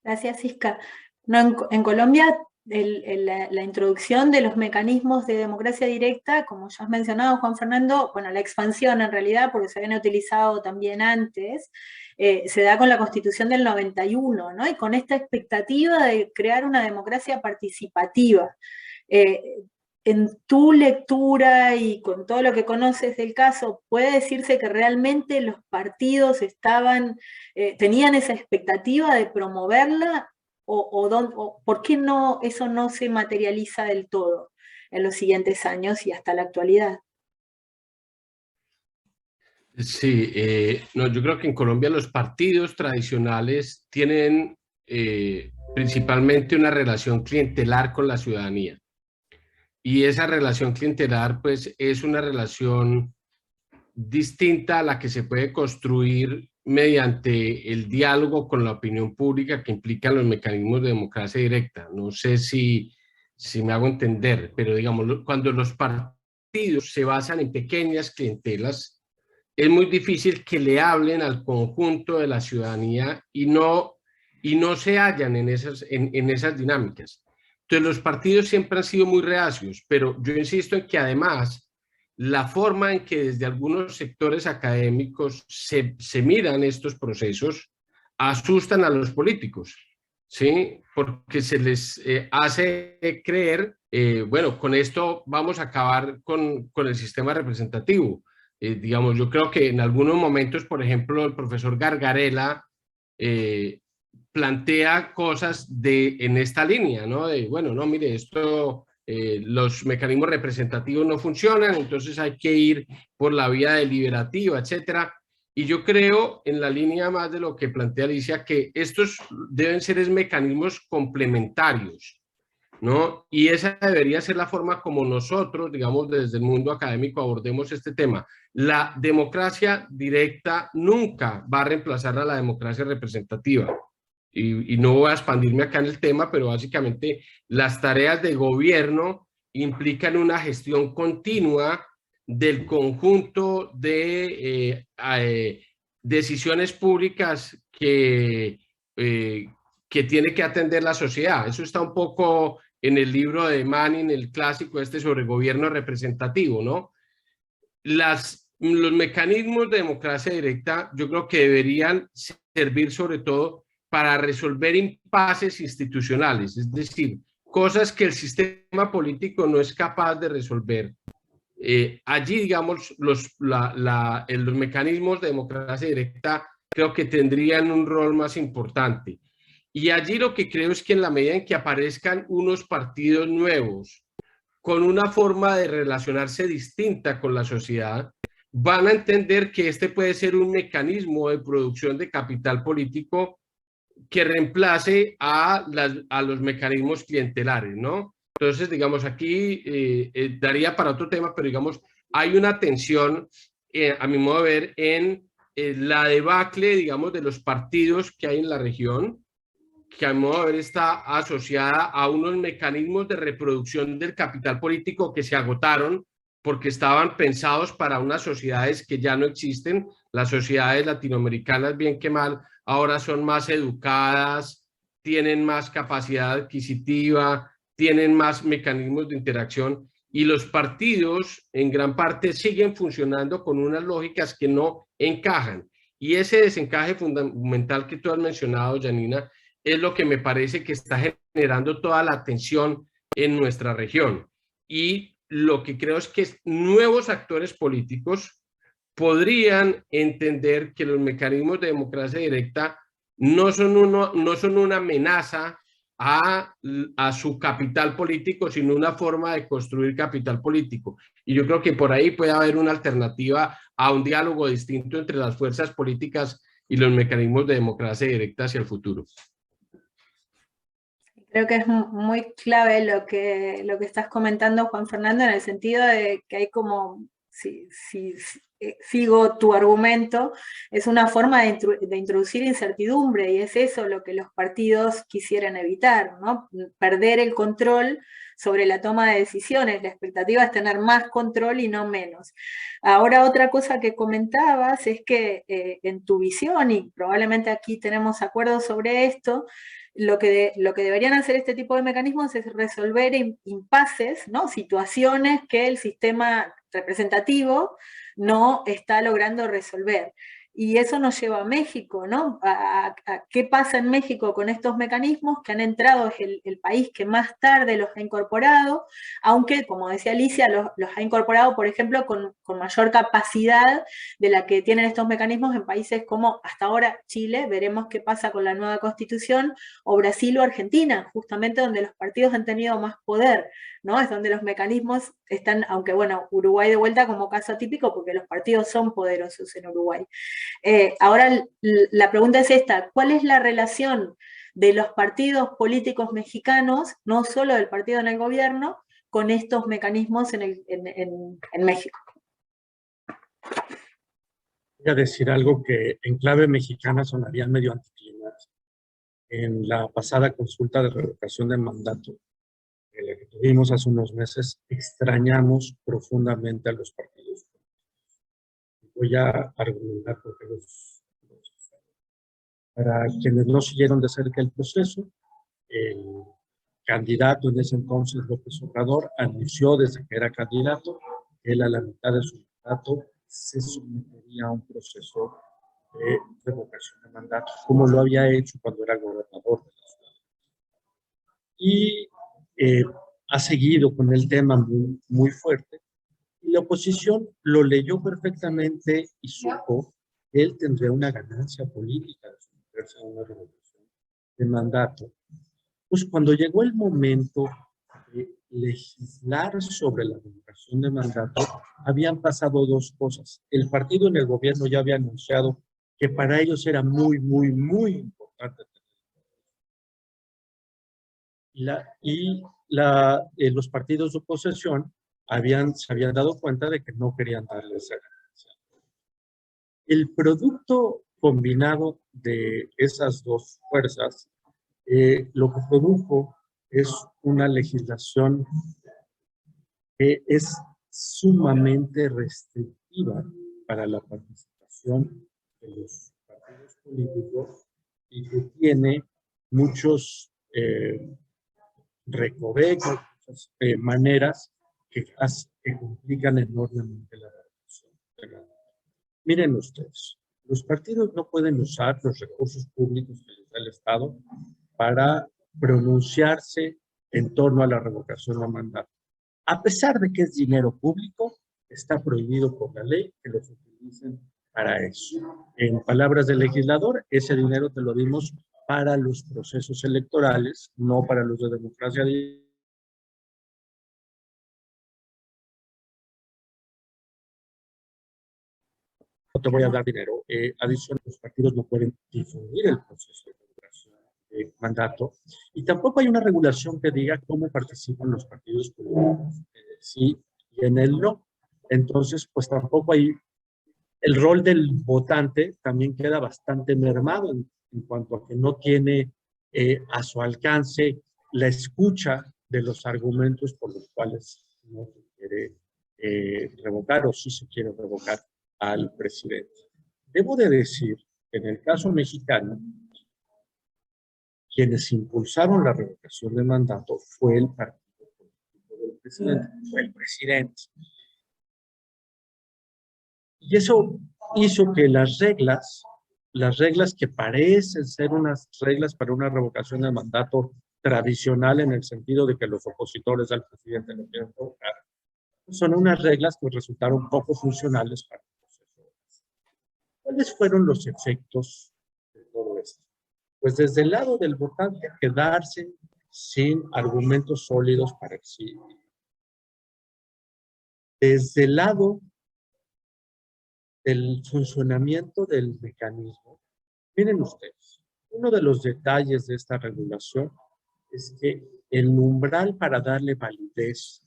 Gracias, Isca. No, en Colombia, la introducción de los mecanismos de democracia directa, como ya has mencionado, Juan Fernando, bueno, la expansión en realidad, porque se habían utilizado también antes, se da con la Constitución del 91, ¿no? Y con esta expectativa de crear una democracia participativa. En tu lectura y con todo lo que conoces del caso, ¿puede decirse que realmente los partidos tenían esa expectativa de promoverla? ¿O por qué eso no se materializa del todo en los siguientes años y hasta la actualidad? Sí, no, yo creo que en Colombia los partidos tradicionales tienen principalmente una relación clientelar con la ciudadanía. Y esa relación clientelar, pues, es una relación distinta a la que se puede construir mediante el diálogo con la opinión pública que implican los mecanismos de democracia directa. No sé si me hago entender, pero digamos, cuando los partidos se basan en pequeñas clientelas, es muy difícil que le hablen al conjunto de la ciudadanía y no se hallan en esas dinámicas. Entonces, los partidos siempre han sido muy reacios, pero yo insisto en que además la forma en que desde algunos sectores académicos se miran estos procesos asustan a los políticos, ¿sí? Porque se les hace creer, bueno, con esto vamos a acabar con el sistema representativo. Digamos, yo creo que en algunos momentos, por ejemplo, el profesor Gargarella plantea cosas en esta línea, ¿no? De, bueno, no, mire, los mecanismos representativos no funcionan, entonces hay que ir por la vía deliberativa, etcétera. Y yo creo, en la línea más de lo que plantea Alicia, que estos deben ser mecanismos complementarios, ¿no? Y esa debería ser la forma como nosotros, digamos, desde el mundo académico abordemos este tema. La democracia directa nunca va a reemplazar a la democracia representativa. Y no voy a expandirme acá en el tema, pero básicamente las tareas de gobierno implican una gestión continua del conjunto de decisiones públicas que tiene que atender la sociedad. Eso está un poco en el libro de Manning, el clásico sobre gobierno representativo, ¿no? Los mecanismos de democracia directa yo creo que deberían servir sobre todo para resolver impases institucionales, es decir, cosas que el sistema político no es capaz de resolver. Allí, digamos, los mecanismos de democracia directa creo que tendrían un rol más importante. Y allí lo que creo es que en la medida en que aparezcan unos partidos nuevos con una forma de relacionarse distinta con la sociedad, van a entender que este puede ser un mecanismo de producción de capital político que reemplace a los mecanismos clientelares, ¿no? Entonces, digamos, aquí daría para otro tema, pero digamos, hay una tensión, a mi modo de ver, en la debacle, digamos, de los partidos que hay en la región, que a mi modo de ver está asociada a unos mecanismos de reproducción del capital político que se agotaron porque estaban pensados para unas sociedades que ya no existen. Las sociedades latinoamericanas, bien que mal, ahora son más educadas, tienen más capacidad adquisitiva, tienen más mecanismos de interacción y los partidos en gran parte siguen funcionando con unas lógicas que no encajan. Y ese desencaje fundamental que tú has mencionado, Janina, es lo que me parece que está generando toda la tensión en nuestra región. Y lo que creo es que nuevos actores políticos podrían entender que los mecanismos de democracia directa no son una amenaza a su capital político, sino una forma de construir capital político. Y yo creo que por ahí puede haber una alternativa a un diálogo distinto entre las fuerzas políticas y los mecanismos de democracia directa hacia el futuro. Creo que es muy clave lo que estás comentando, Juan Fernando, en el sentido de que hay como, si sigo tu argumento, es una forma de introducir incertidumbre, y es eso lo que los partidos quisieran evitar, ¿no? Perder el control sobre la toma de decisiones. La expectativa es tener más control y no menos. Ahora, otra cosa que comentabas es que en tu visión, y probablemente aquí tenemos acuerdos sobre esto, lo que deberían hacer este tipo de mecanismos es resolver impases, ¿no? Situaciones que el sistema representativo no está logrando resolver. Y eso nos lleva a México, ¿no? A qué pasa en México con estos mecanismos que han entrado, es el país que más tarde los ha incorporado, aunque, como decía Alicia, los ha incorporado, por ejemplo, con mayor capacidad de la que tienen estos mecanismos en países como hasta ahora Chile, veremos qué pasa con la nueva Constitución, o Brasil o Argentina, justamente donde los partidos han tenido más poder, ¿no? Es donde los mecanismos están, aunque bueno, Uruguay de vuelta como caso atípico, porque los partidos son poderosos en Uruguay. Ahora la pregunta es esta: ¿cuál es la relación de los partidos políticos mexicanos, no solo del partido en el gobierno, con estos mecanismos en México? Voy a decir algo que en clave mexicana sonaría medio anticlimático. En la pasada consulta de revocación de mandato, la que tuvimos hace unos meses, extrañamos profundamente a los partidos. Voy a argumentar por qué para quienes no siguieron de cerca el proceso, el candidato en ese entonces, López Obrador, anunció desde que era candidato que él a la mitad de su mandato se sometería a un proceso de revocación de mandato, como lo había hecho cuando era gobernador de la ciudad. Y ha seguido con el tema muy, muy fuerte. Y la oposición lo leyó perfectamente y supo que él tendría una ganancia política de someterse a una revocación de mandato. Pues cuando llegó el momento de legislar sobre la revocación de mandato, habían pasado dos cosas. El partido en el gobierno ya había anunciado que para ellos era muy, muy, muy importante. Los partidos de oposición se habían dado cuenta de que no querían darle esa ganancia. El producto combinado de esas dos fuerzas lo que produjo es una legislación que es sumamente restrictiva para la participación de los partidos políticos y que tiene muchos recovecos, muchas maneras que complican enormemente la relación. Miren ustedes, los partidos no pueden usar los recursos públicos que les da el Estado para pronunciarse en torno a la revocación de mandato. A pesar de que es dinero público, está prohibido por la ley que los utilicen para eso. En palabras del legislador, ese dinero te lo dimos para los procesos electorales, no para los de democracia directa. No te voy a dar dinero. Adicional, los partidos no pueden difundir el proceso de revocación de mandato. Y tampoco hay una regulación que diga cómo participan los partidos políticos, sí y en el no. Entonces, pues tampoco hay... El rol del votante también queda bastante mermado en cuanto a que no tiene a su alcance la escucha de los argumentos por los cuales no se quiere revocar o sí se quiere revocar al presidente. Debo de decir que en el caso mexicano, quienes impulsaron la revocación de mandato fue el partido político del presidente, fue el presidente. Y eso hizo que las reglas que parecen ser unas reglas para una revocación de mandato tradicional en el sentido de que los opositores al presidente lo quieren provocar. Son unas reglas que resultaron poco funcionales para el proceso. ¿Cuáles fueron los efectos de todo esto? Pues desde el lado del votante, quedarse sin argumentos sólidos para el sí. Desde el lado del funcionamiento del mecanismo, miren ustedes, uno de los detalles de esta regulación es que el umbral para darle validez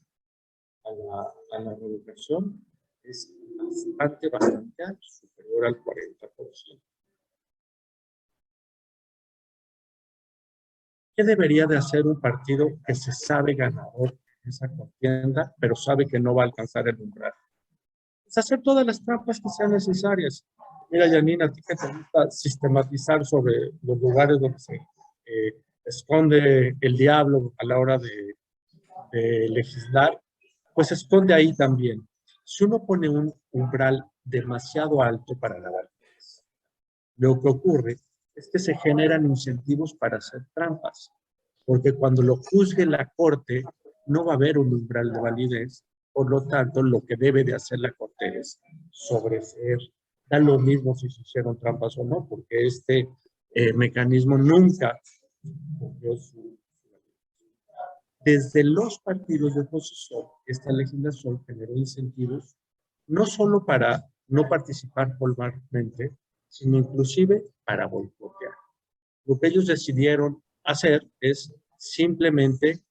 a la revocación es bastante alto, superior al 40%. ¿Qué debería de hacer un partido que se sabe ganador en esa contienda, pero sabe que no va a alcanzar el umbral? Es hacer todas las trampas que sean necesarias. Mira, Janine, a ti que te gusta sistematizar sobre los lugares donde se esconde el diablo a la hora de legislar, pues se esconde ahí también. Si uno pone un umbral demasiado alto para la validez, lo que ocurre es que se generan incentivos para hacer trampas, porque cuando lo juzgue la Corte no va a haber un umbral de validez, por lo tanto lo que debe de hacer la Corte es sobreseer. Da lo mismo si se hicieron trampas o no, porque este mecanismo nunca cumplió su. Desde los partidos de oposición, esta legislación generó incentivos no solo para no participar formalmente, sino inclusive para boicotear. Lo que ellos decidieron hacer es simplemente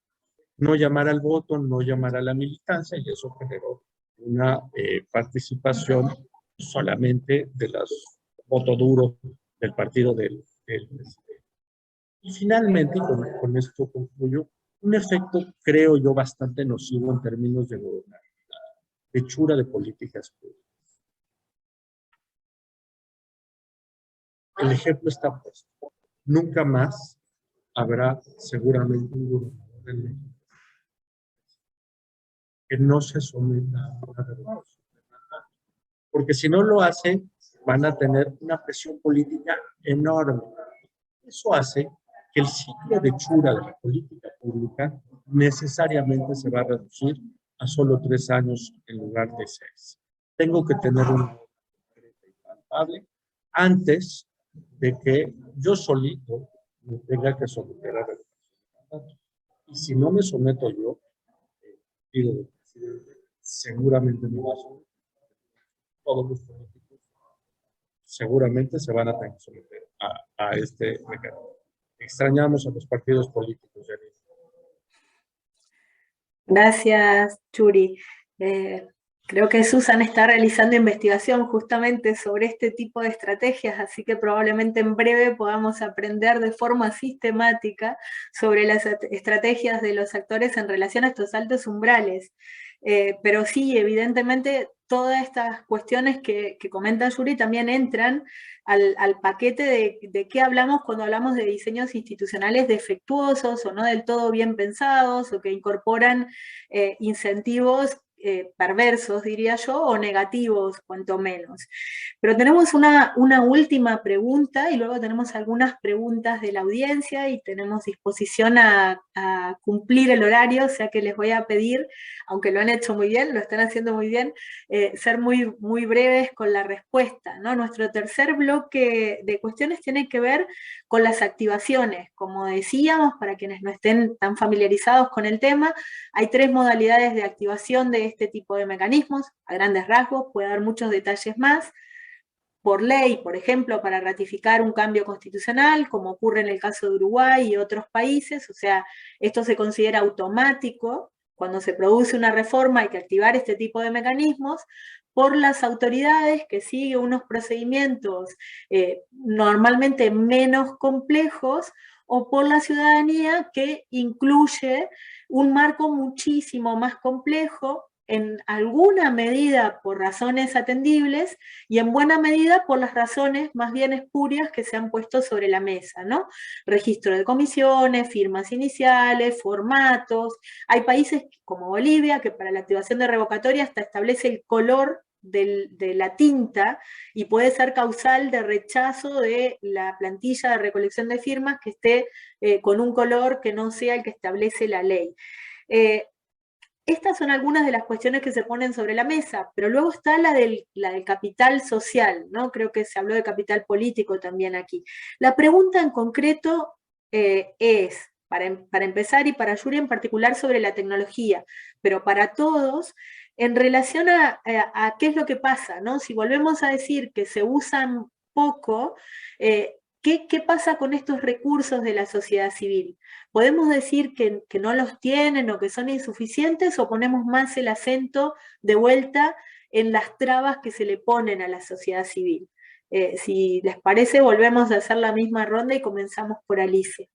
no llamar al voto, no llamar a la militancia, y eso generó una participación solamente de los votos duros del partido del presidente. Y finalmente, con esto concluyo, un efecto, creo yo, bastante nocivo en términos de gobernabilidad, hechura de políticas públicas. El ejemplo está puesto. Nunca más habrá seguramente un gobernador del México que no se someta a una revocación de mandato. Porque si no lo hace, van a tener una presión política enorme. Eso hace que el ciclo de hechura de la política pública necesariamente se va a reducir a solo 3 años en lugar de 6. Tengo que tener una concreta y palpable antes de que yo solito me tenga que someter a revocación de mandato. Y si no me someto yo, pido del presidente, seguramente me va a someter. Todos los políticos seguramente se van a tener que someter a este mecanismo. Extrañamos a los partidos políticos, Janine. Gracias, Churi. Creo que Susan está realizando investigación justamente sobre este tipo de estrategias, así que probablemente en breve podamos aprender de forma sistemática sobre las estrategias de los actores en relación a estos altos umbrales. Pero sí, evidentemente, todas estas cuestiones que comenta Yuri también entran al paquete de qué hablamos cuando hablamos de diseños institucionales defectuosos o no del todo bien pensados, o que incorporan incentivos perversos, diría yo, o negativos, cuanto menos. Pero tenemos una última pregunta, y luego tenemos algunas preguntas de la audiencia, y tenemos disposición a cumplir el horario, o sea que les voy a pedir, aunque lo han hecho muy bien, lo están haciendo muy bien, ser muy, muy breves con la respuesta, ¿no? Nuestro tercer bloque de cuestiones tiene que ver con las activaciones. Como decíamos, para quienes no estén tan familiarizados con el tema, hay 3 modalidades de activación de este tipo de mecanismos, a grandes rasgos, puede dar muchos detalles más. Por ley, por ejemplo, para ratificar un cambio constitucional, como ocurre en el caso de Uruguay y otros países, o sea, esto se considera automático. Cuando se produce una reforma hay que activar este tipo de mecanismos. Por las autoridades, que siguen unos procedimientos normalmente menos complejos, o por la ciudadanía, que incluye un marco muchísimo más complejo, en alguna medida por razones atendibles, y en buena medida por las razones más bien espurias que se han puesto sobre la mesa, ¿no? Registro de comisiones, firmas iniciales, formatos. Hay países como Bolivia que para la activación de revocatoria hasta establece el color de la tinta y puede ser causal de rechazo de la plantilla de recolección de firmas que esté con un color que no sea el que establece la ley. Estas son algunas de las cuestiones que se ponen sobre la mesa, pero luego está la del capital social, ¿no? Creo que se habló de capital político también aquí. La pregunta en concreto es, para empezar y para Yuri en particular, sobre la tecnología, pero para todos, en relación a qué es lo que pasa, ¿no? Si volvemos a decir que se usan poco, ¿qué pasa con estos recursos de la sociedad civil? ¿Podemos decir que no los tienen o que son insuficientes, o ponemos más el acento de vuelta en las trabas que se le ponen a la sociedad civil? Si les parece, volvemos a hacer la misma ronda y comenzamos por Alicia.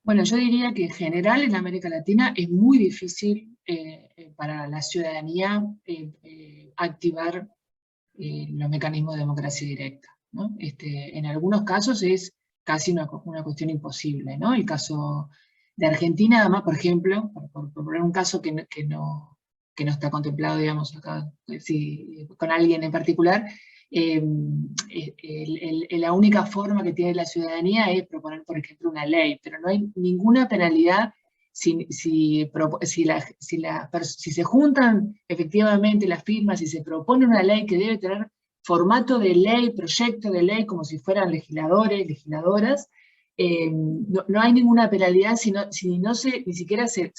Bueno, yo diría que en general en América Latina es muy difícil para la ciudadanía activar los mecanismos de democracia directa, ¿no? En algunos casos es casi una cuestión imposible, ¿no? El caso de Argentina, además, por ejemplo, por poner un caso que no está contemplado, digamos, acá, con alguien en particular, la única forma que tiene la ciudadanía es proponer, por ejemplo, una ley, pero no hay ninguna penalidad si se juntan efectivamente las firmas, si se propone una ley que debe tener formato de ley, proyecto de ley, como si fueran legisladores, legisladoras, no hay ninguna penalidad si ni siquiera se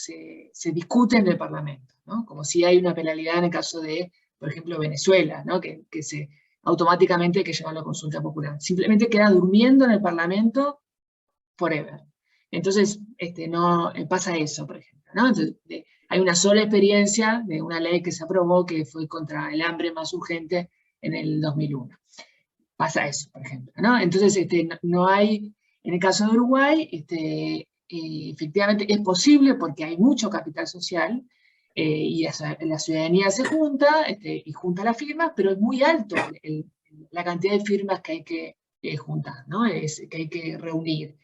discute en el Parlamento, ¿no? Como si hay una penalidad en el caso de, por ejemplo, Venezuela, ¿no? que automáticamente hay que llevarlo a consulta popular. Simplemente queda durmiendo en el Parlamento forever. Entonces, no pasa eso, por ejemplo, ¿no? Entonces, hay una sola experiencia de una ley que se aprobó que fue contra el hambre más urgente en el 2001. Pasa eso, por ejemplo, ¿no? Entonces, no hay, en el caso de Uruguay, efectivamente es posible porque hay mucho capital social y la ciudadanía se junta y junta las firmas, pero es muy alto la cantidad de firmas que hay que juntar, ¿no? Que hay que reunir.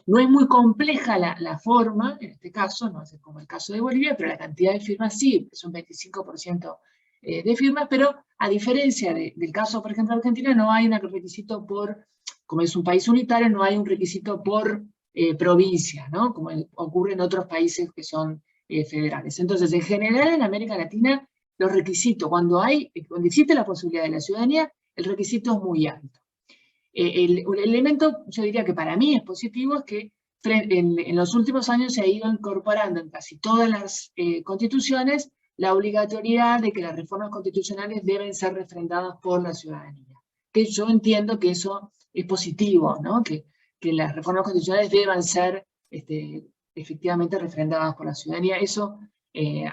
No es muy compleja la forma, en este caso, no es como el caso de Bolivia, pero la cantidad de firmas sí, es un 25% de firmas, pero a diferencia del caso, por ejemplo, de Argentina, no hay un requisito como es un país unitario, no hay un requisito por provincia, ¿no? Como ocurre en otros países que son federales. Entonces, en general, en América Latina, los requisitos, cuando existe la posibilidad de la ciudadanía, el requisito es muy alto. El elemento, yo diría que para mí es positivo, es que en los últimos años se ha ido incorporando en casi todas las constituciones la obligatoriedad de que las reformas constitucionales deben ser refrendadas por la ciudadanía. Que yo entiendo que eso es positivo, ¿no? Que las reformas constitucionales deban ser efectivamente refrendadas por la ciudadanía. Eso,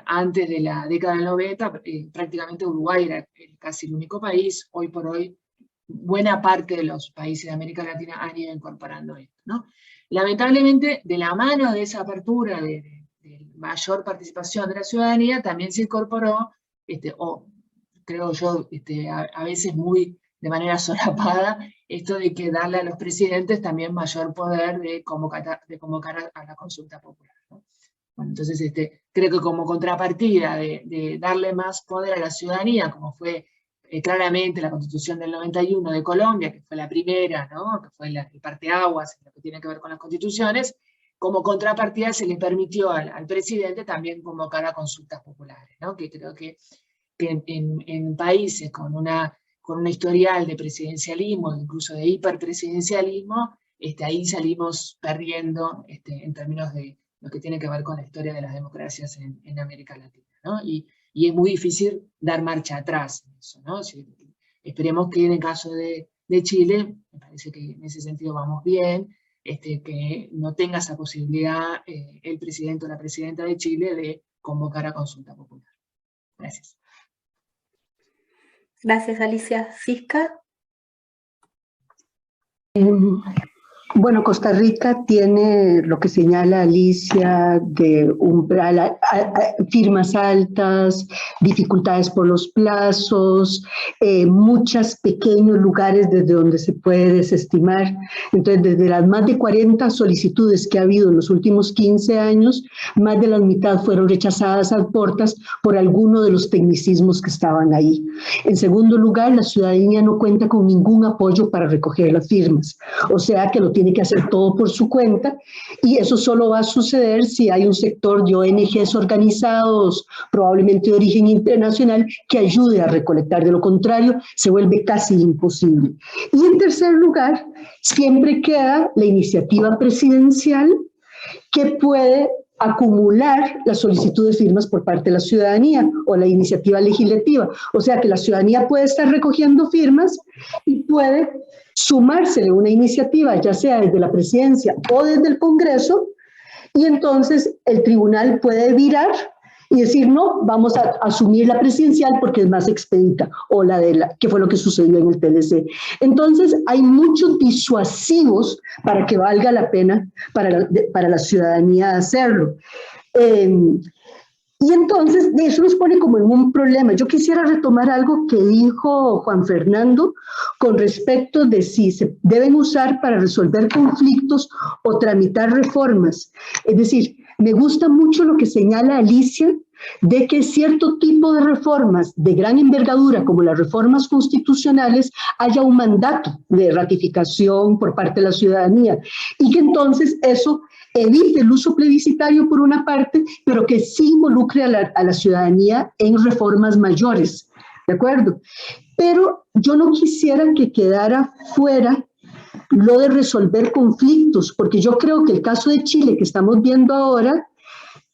antes de la década del 90, prácticamente Uruguay era casi el único país. Hoy por hoy, buena parte de los países de América Latina han ido incorporando esto, ¿no? Lamentablemente, de la mano de esa apertura de mayor participación de la ciudadanía, también se incorporó, o creo yo, a veces muy de manera solapada, esto de que darle a los presidentes también mayor poder de convocar a la consulta popular, ¿no? Bueno, entonces, creo que como contrapartida de darle más poder a la ciudadanía, como fue claramente la Constitución del 91 de Colombia, que fue la primera, ¿no? Que fue el parteaguas, lo que tiene que ver con las constituciones, como contrapartida se le permitió al presidente también convocar a consultas populares, ¿no? Que creo que en países con un historial de presidencialismo, incluso de hiperpresidencialismo, ahí salimos perdiendo en términos de lo que tiene que ver con la historia de las democracias en América Latina, ¿no? Y es muy difícil dar marcha atrás en eso, ¿no? Esperemos que en el caso de Chile, me parece que en ese sentido vamos bien, que no tenga esa posibilidad el presidente o la presidenta de Chile de convocar a consulta popular. Gracias. Gracias, Alicia. Cisca. Bueno, Costa Rica tiene lo que señala Alicia de umbral, firmas altas, dificultades por los plazos, muchos pequeños lugares desde donde se puede desestimar. Entonces, desde las más de 40 solicitudes que ha habido en los últimos 15 años, más de la mitad fueron rechazadas a portas por alguno de los tecnicismos que estaban ahí. En segundo lugar, la ciudadanía no cuenta con ningún apoyo para recoger las firmas, o sea que lo tiene que hacer todo por su cuenta, y eso solo va a suceder si hay un sector de ONGs organizados, probablemente de origen internacional, que ayude a recolectar. De lo contrario, se vuelve casi imposible. Y en tercer lugar, siempre queda la iniciativa presidencial, que puede acumular las solicitudes de firmas por parte de la ciudadanía, o la iniciativa legislativa. O sea que la ciudadanía puede estar recogiendo firmas y puede sumársele una iniciativa, ya sea desde la presidencia o desde el Congreso, y entonces el tribunal puede virar y decir, no, vamos a asumir la presidencial porque es más expedita, o que fue lo que sucedió en el TLC. Entonces, hay muchos disuasivos para que valga la pena para la ciudadanía hacerlo. Y entonces, de eso nos pone como en un problema. Yo quisiera retomar algo que dijo Juan Fernando con respecto de si se deben usar para resolver conflictos o tramitar reformas. Es decir, me gusta mucho lo que señala Alicia, de que cierto tipo de reformas de gran envergadura, como las reformas constitucionales, haya un mandato de ratificación por parte de la ciudadanía, y que entonces eso evite el uso plebiscitario por una parte, pero que sí involucre a la ciudadanía en reformas mayores, ¿de acuerdo? Pero yo no quisiera que quedara fuera lo de resolver conflictos, porque yo creo que el caso de Chile que estamos viendo ahora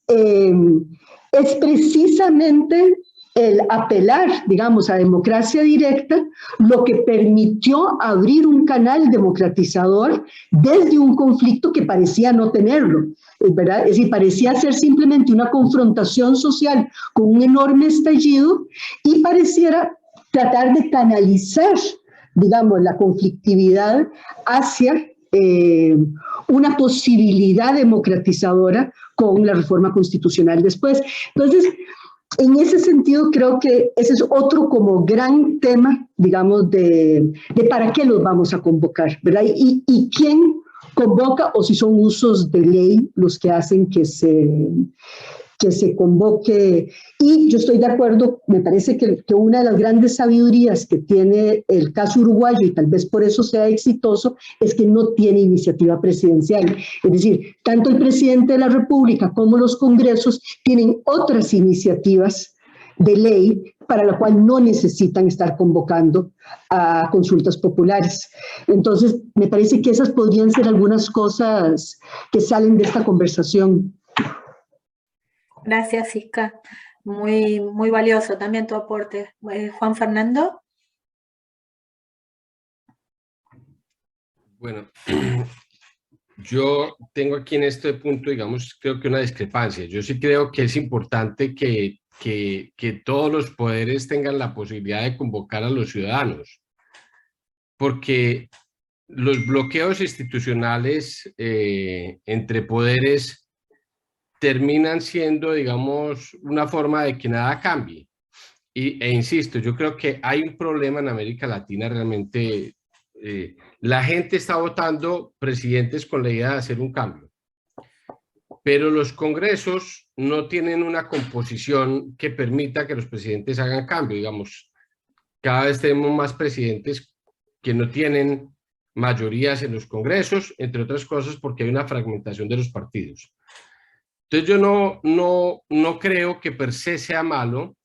es precisamente el apelar, digamos, a democracia directa, lo que permitió abrir un canal democratizador desde un conflicto que parecía no tenerlo, ¿verdad? Es decir, parecía ser simplemente una confrontación social con un enorme estallido, y pareciera tratar de canalizar, digamos, la conflictividad hacia una posibilidad democratizadora con la reforma constitucional después. Entonces, en ese sentido, creo que ese es otro como gran tema, digamos, de para qué los vamos a convocar, ¿verdad? Y quién convoca, o si son usos de ley los que hacen que se convoque. Y yo estoy de acuerdo, me parece que una de las grandes sabidurías que tiene el caso uruguayo, y tal vez por eso sea exitoso, es que no tiene iniciativa presidencial. Es decir, tanto el presidente de la República como los congresos tienen otras iniciativas de ley para la cual no necesitan estar convocando a consultas populares. Entonces, me parece que esas podrían ser algunas cosas que salen de esta conversación. Gracias, Isca. Muy, muy valioso también tu aporte. Juan Fernando. Bueno, yo tengo aquí en este punto, digamos, creo que una discrepancia. Yo sí creo que es importante que todos los poderes tengan la posibilidad de convocar a los ciudadanos, porque los bloqueos institucionales entre poderes terminan siendo, digamos, una forma de que nada cambie. E insisto, yo creo que hay un problema en América Latina realmente. La gente está votando presidentes con la idea de hacer un cambio, pero los congresos no tienen una composición que permita que los presidentes hagan cambio. Digamos, cada vez tenemos más presidentes que no tienen mayorías en los congresos, entre otras cosas porque hay una fragmentación de los partidos. Entonces yo no creo que per se sea malo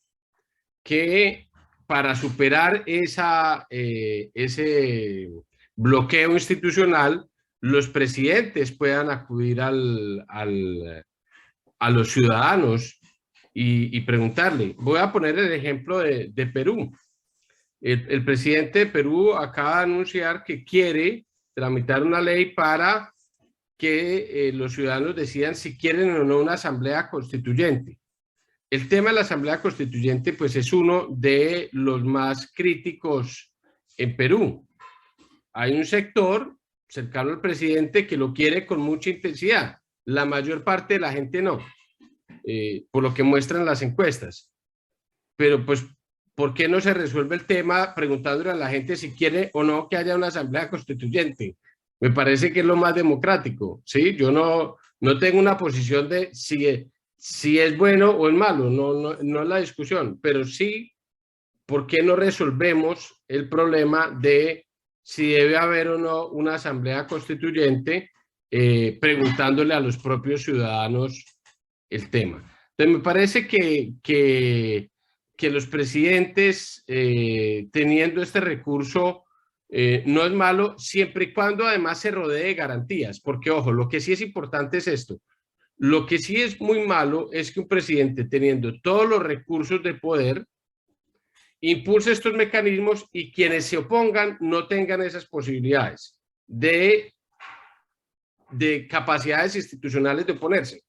que para superar ese bloqueo institucional, los presidentes puedan acudir a los ciudadanos y preguntarle. Voy a poner el ejemplo de Perú. El presidente de Perú acaba de anunciar que quiere tramitar una ley para que los ciudadanos decidan si quieren o no una asamblea constituyente. El tema de la asamblea constituyente pues es uno de los más críticos en Perú. Hay un sector cercano al presidente que lo quiere con mucha intensidad. La mayor parte de la gente no, por lo que muestran las encuestas. Pero pues, ¿por qué no se resuelve el tema preguntándole a la gente si quiere o no que haya una asamblea constituyente? Me parece que es lo más democrático, ¿sí? Yo no tengo una posición de si es bueno o es malo, no es la discusión, pero sí, ¿por qué no resolvemos el problema de si debe haber o no una asamblea constituyente, preguntándole a los propios ciudadanos el tema? Entonces, me parece que los presidentes, teniendo este recurso, no es malo, siempre y cuando además se rodee de garantías, porque ojo, lo que sí es importante es esto. Lo que sí es muy malo es que un presidente, teniendo todos los recursos de poder, impulse estos mecanismos y quienes se opongan no tengan esas posibilidades de capacidades institucionales de oponerse.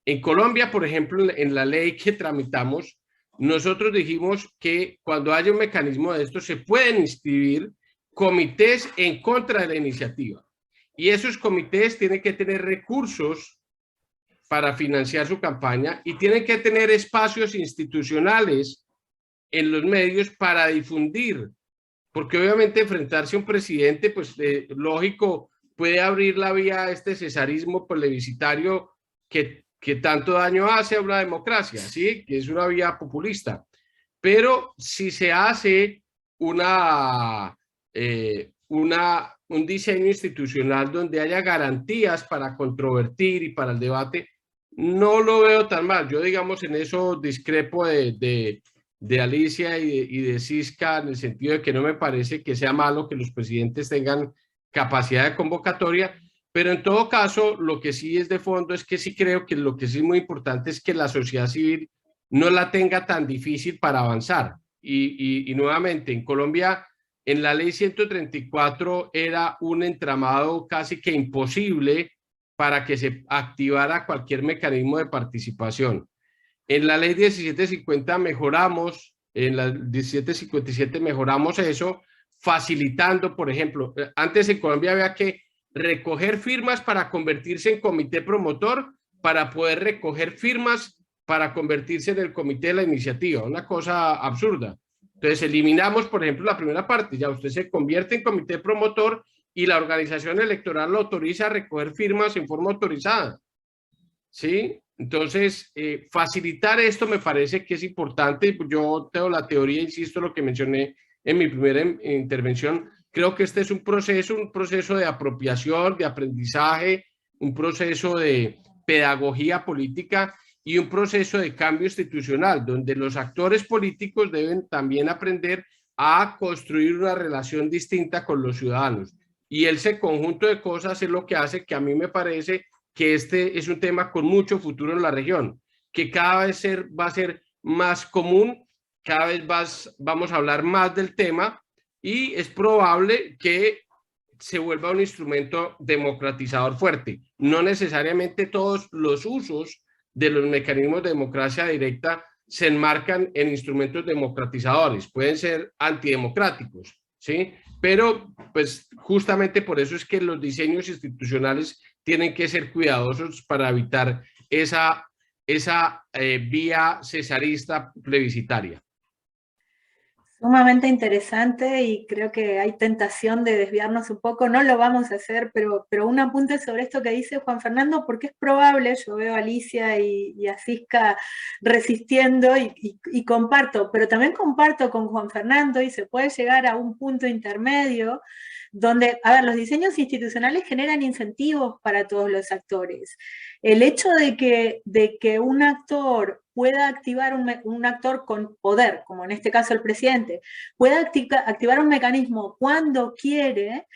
En Colombia, por ejemplo, en la ley que tramitamos, nosotros dijimos que cuando haya un mecanismo de esto se pueden inscribir comités en contra de la iniciativa. Y esos comités tienen que tener recursos para financiar su campaña y tienen que tener espacios institucionales en los medios para difundir, porque obviamente enfrentarse a un presidente, pues lógico, puede abrir la vía a este cesarismo plebiscitario que tanto daño hace a una democracia, ¿sí? Que es una vía populista. Pero si se hace un diseño institucional donde haya garantías para controvertir y para el debate, no lo veo tan mal. Yo, digamos, en eso discrepo de Alicia y de Cisca, en el sentido de que no me parece que sea malo que los presidentes tengan capacidad de convocatoria, pero en todo caso, lo que sí es de fondo es que sí creo que lo que sí es muy importante es que la sociedad civil no la tenga tan difícil para avanzar. Y nuevamente, en Colombia, en la ley 134 era un entramado casi que imposible para que se activara cualquier mecanismo de participación. En la ley 1750 mejoramos, en la 1757 mejoramos eso, facilitando, por ejemplo, antes en Colombia había que recoger firmas para convertirse en comité promotor, para poder recoger firmas para convertirse en el comité de la iniciativa, una cosa absurda. Entonces eliminamos, por ejemplo, la primera parte, ya usted se convierte en comité promotor y la organización electoral lo autoriza a recoger firmas en forma autorizada, ¿sí? Entonces, facilitar esto me parece que es importante. Yo tengo la teoría, insisto, lo que mencioné en mi primera intervención. Creo que este es un proceso de apropiación, de aprendizaje, un proceso de pedagogía política y un proceso de cambio institucional, donde los actores políticos deben también aprender a construir una relación distinta con los ciudadanos. Y ese conjunto de cosas es lo que hace que a mí me parece que este es un tema con mucho futuro en la región, que cada vez va a ser más común, cada vez vamos a hablar más del tema y es probable que se vuelva un instrumento democratizador fuerte. No necesariamente todos los usos de los mecanismos de democracia directa se enmarcan en instrumentos democratizadores, pueden ser antidemocráticos, ¿sí? Pero pues justamente por eso es que los diseños institucionales tienen que ser cuidadosos para evitar esa vía cesarista plebiscitaria. Sumamente interesante y creo que hay tentación de desviarnos un poco, no lo vamos a hacer, pero un apunte sobre esto que dice Juan Fernando, porque es probable, yo veo a Alicia y a Cisca resistiendo y comparto, pero también comparto con Juan Fernando y se puede llegar a un punto intermedio donde, a ver, los diseños institucionales generan incentivos para todos los actores. El hecho de que un actor pueda activar un actor con poder, como en este caso el presidente, pueda activar un mecanismo cuando quiere,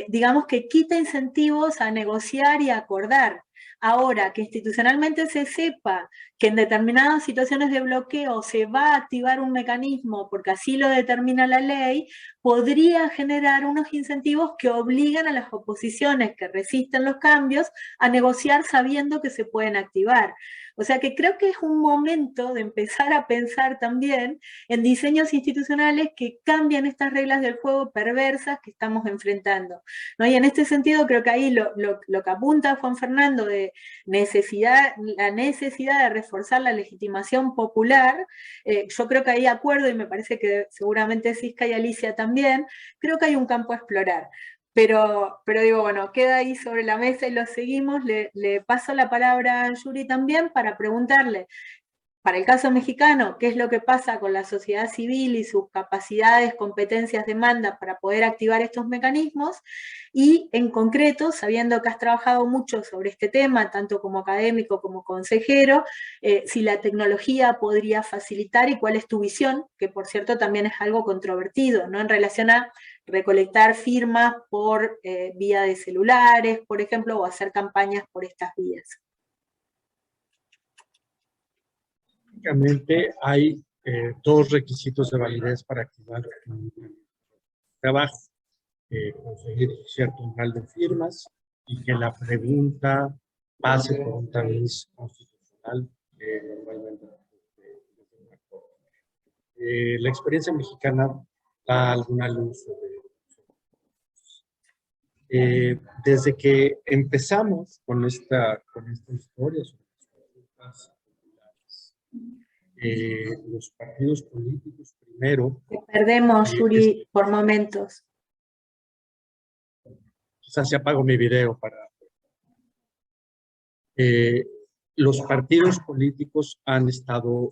digamos que quita incentivos a negociar y a acordar. Ahora, que institucionalmente se sepa que en determinadas situaciones de bloqueo se va a activar un mecanismo porque así lo determina la ley, podría generar unos incentivos que obligan a las oposiciones que resisten los cambios a negociar sabiendo que se pueden activar. O sea que creo que es un momento de empezar a pensar también en diseños institucionales que cambian estas reglas del juego perversas que estamos enfrentando, ¿no? Y en este sentido creo que ahí lo que apunta Juan Fernando de la necesidad de reforzar la legitimación popular, yo creo que ahí acuerdo, y me parece que seguramente Sisca y Alicia también, creo que hay un campo a explorar. Pero digo, bueno, queda ahí sobre la mesa y lo seguimos. Le paso la palabra a Yuri también para preguntarle, para el caso mexicano, ¿qué es lo que pasa con la sociedad civil y sus capacidades, competencias, demandas para poder activar estos mecanismos? Y en concreto, sabiendo que has trabajado mucho sobre este tema, tanto como académico como consejero, si la tecnología podría facilitar y cuál es tu visión, que por cierto también es algo controvertido, ¿no? En relación a recolectar firmas por vía de celulares, por ejemplo, o hacer campañas por estas vías. Básicamente hay dos requisitos de validez para activar un trabajo. Conseguir cierto nivel de firmas y que la pregunta pase por un tamiz constitucional. La experiencia mexicana da alguna luz sobre desde que empezamos con esta historia sobre las preguntas populares, los partidos políticos primero. Te perdemos, Yuri, por momentos. Quizás se apago mi video para... los partidos políticos han estado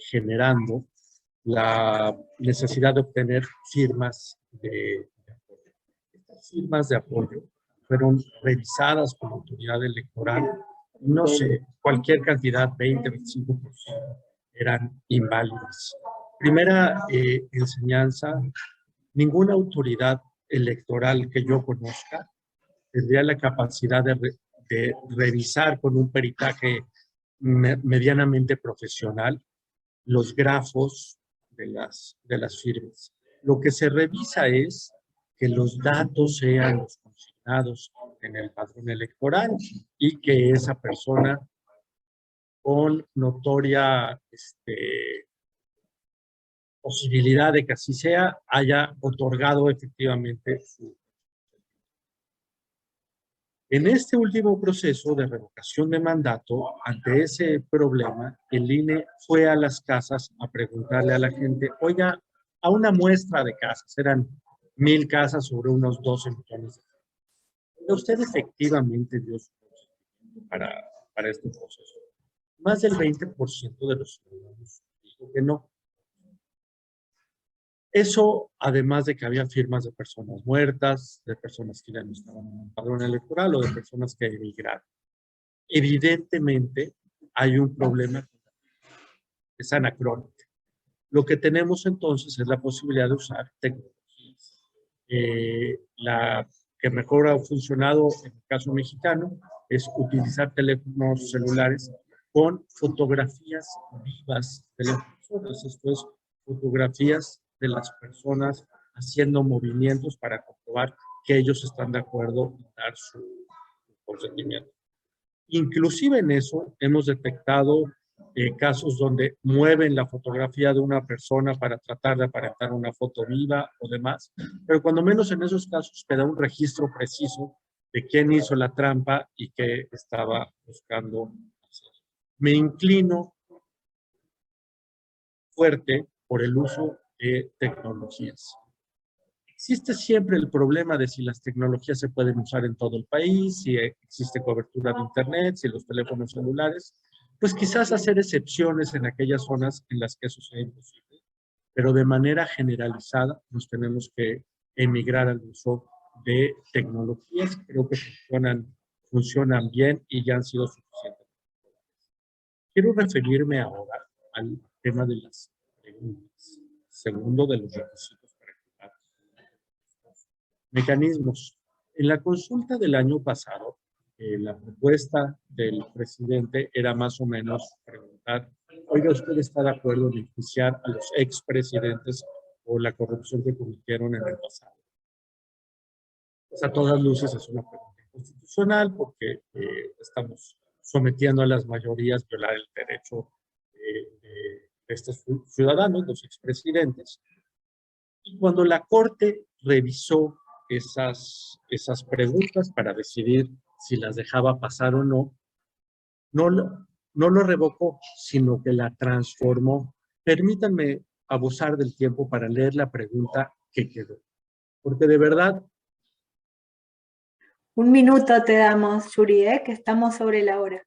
generando la necesidad de obtener firmas de apoyo. Estas firmas de apoyo fueron revisadas por la autoridad electoral. No sé, cualquier cantidad, 20, 25%, eran inválidas. Primera enseñanza, ninguna autoridad electoral que yo conozca tendría la capacidad de revisar con un peritaje medianamente profesional los grafos de las firmas. Lo que se revisa es que los datos sean los consignados en el padrón electoral y que esa persona con notoria posibilidad de que así sea, haya otorgado efectivamente su... En este último proceso de revocación de mandato, ante ese problema, el INE fue a las casas a preguntarle a la gente, oiga, a una muestra de casas, eran 1,000 casas sobre unos 12 millones de casas. ¿Usted efectivamente dio su consentimiento para este proceso? Más del 20% de los ciudadanos dijo que no. Eso, además de que había firmas de personas muertas, de personas que ya no estaban en el padrón electoral o de personas que emigraron. Evidentemente, hay un problema, es anacrónico. Lo que tenemos entonces es la posibilidad de usar tecnologías. La que mejor ha funcionado en el caso mexicano es utilizar teléfonos celulares con fotografías vivas de las personas. Esto es fotografías de las personas haciendo movimientos para comprobar que ellos están de acuerdo en dar su consentimiento. Inclusive en eso hemos detectado casos donde mueven la fotografía de una persona para tratar de aparentar una foto viva o demás, pero cuando menos en esos casos queda un registro preciso de quién hizo la trampa y qué estaba buscando hacer. Me inclino fuerte por el uso de tecnologías. Existe siempre el problema de si las tecnologías se pueden usar en todo el país, si existe cobertura de internet, si los teléfonos celulares, pues quizás hacer excepciones en aquellas zonas en las que eso sea imposible, pero de manera generalizada nos tenemos que emigrar al uso de tecnologías que creo que funcionan bien y ya han sido suficientes. Quiero referirme ahora al tema de las preguntas, segundo de los requisitos para activar mecanismos. En la consulta del año pasado, la propuesta del presidente era más o menos preguntar, oiga, ¿usted está de acuerdo en enjuiciar a los expresidentes por la corrupción que cometieron en el pasado? Pues a todas luces es una pregunta constitucional porque estamos sometiendo a las mayorías a violar el derecho de estos ciudadanos, los expresidentes. Y cuando la Corte revisó esas preguntas para decidir si las dejaba pasar o no, no lo revocó, sino que la transformó. Permítanme abusar del tiempo para leer la pregunta que quedó, porque de verdad... Un minuto te damos, Yuri, que estamos sobre la hora.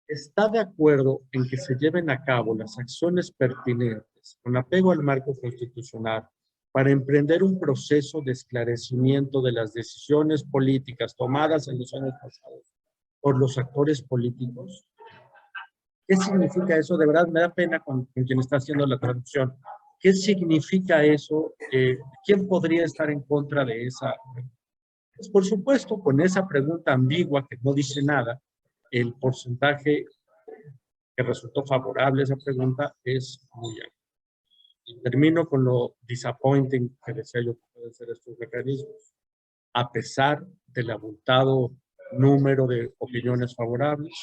¿Está de acuerdo en que se lleven a cabo las acciones pertinentes con apego al marco constitucional para emprender un proceso de esclarecimiento de las decisiones políticas tomadas en los años pasados por los actores políticos? ¿Qué significa eso? De verdad me da pena con quien está haciendo la traducción. ¿Qué significa eso? ¿Quién podría estar en contra de esa? Pues por supuesto, con esa pregunta ambigua que no dice nada, el porcentaje que resultó favorable a esa pregunta es muy alto. Y termino con lo disappointing que decía yo que pueden ser estos mecanismos. A pesar del abultado número de opiniones favorables,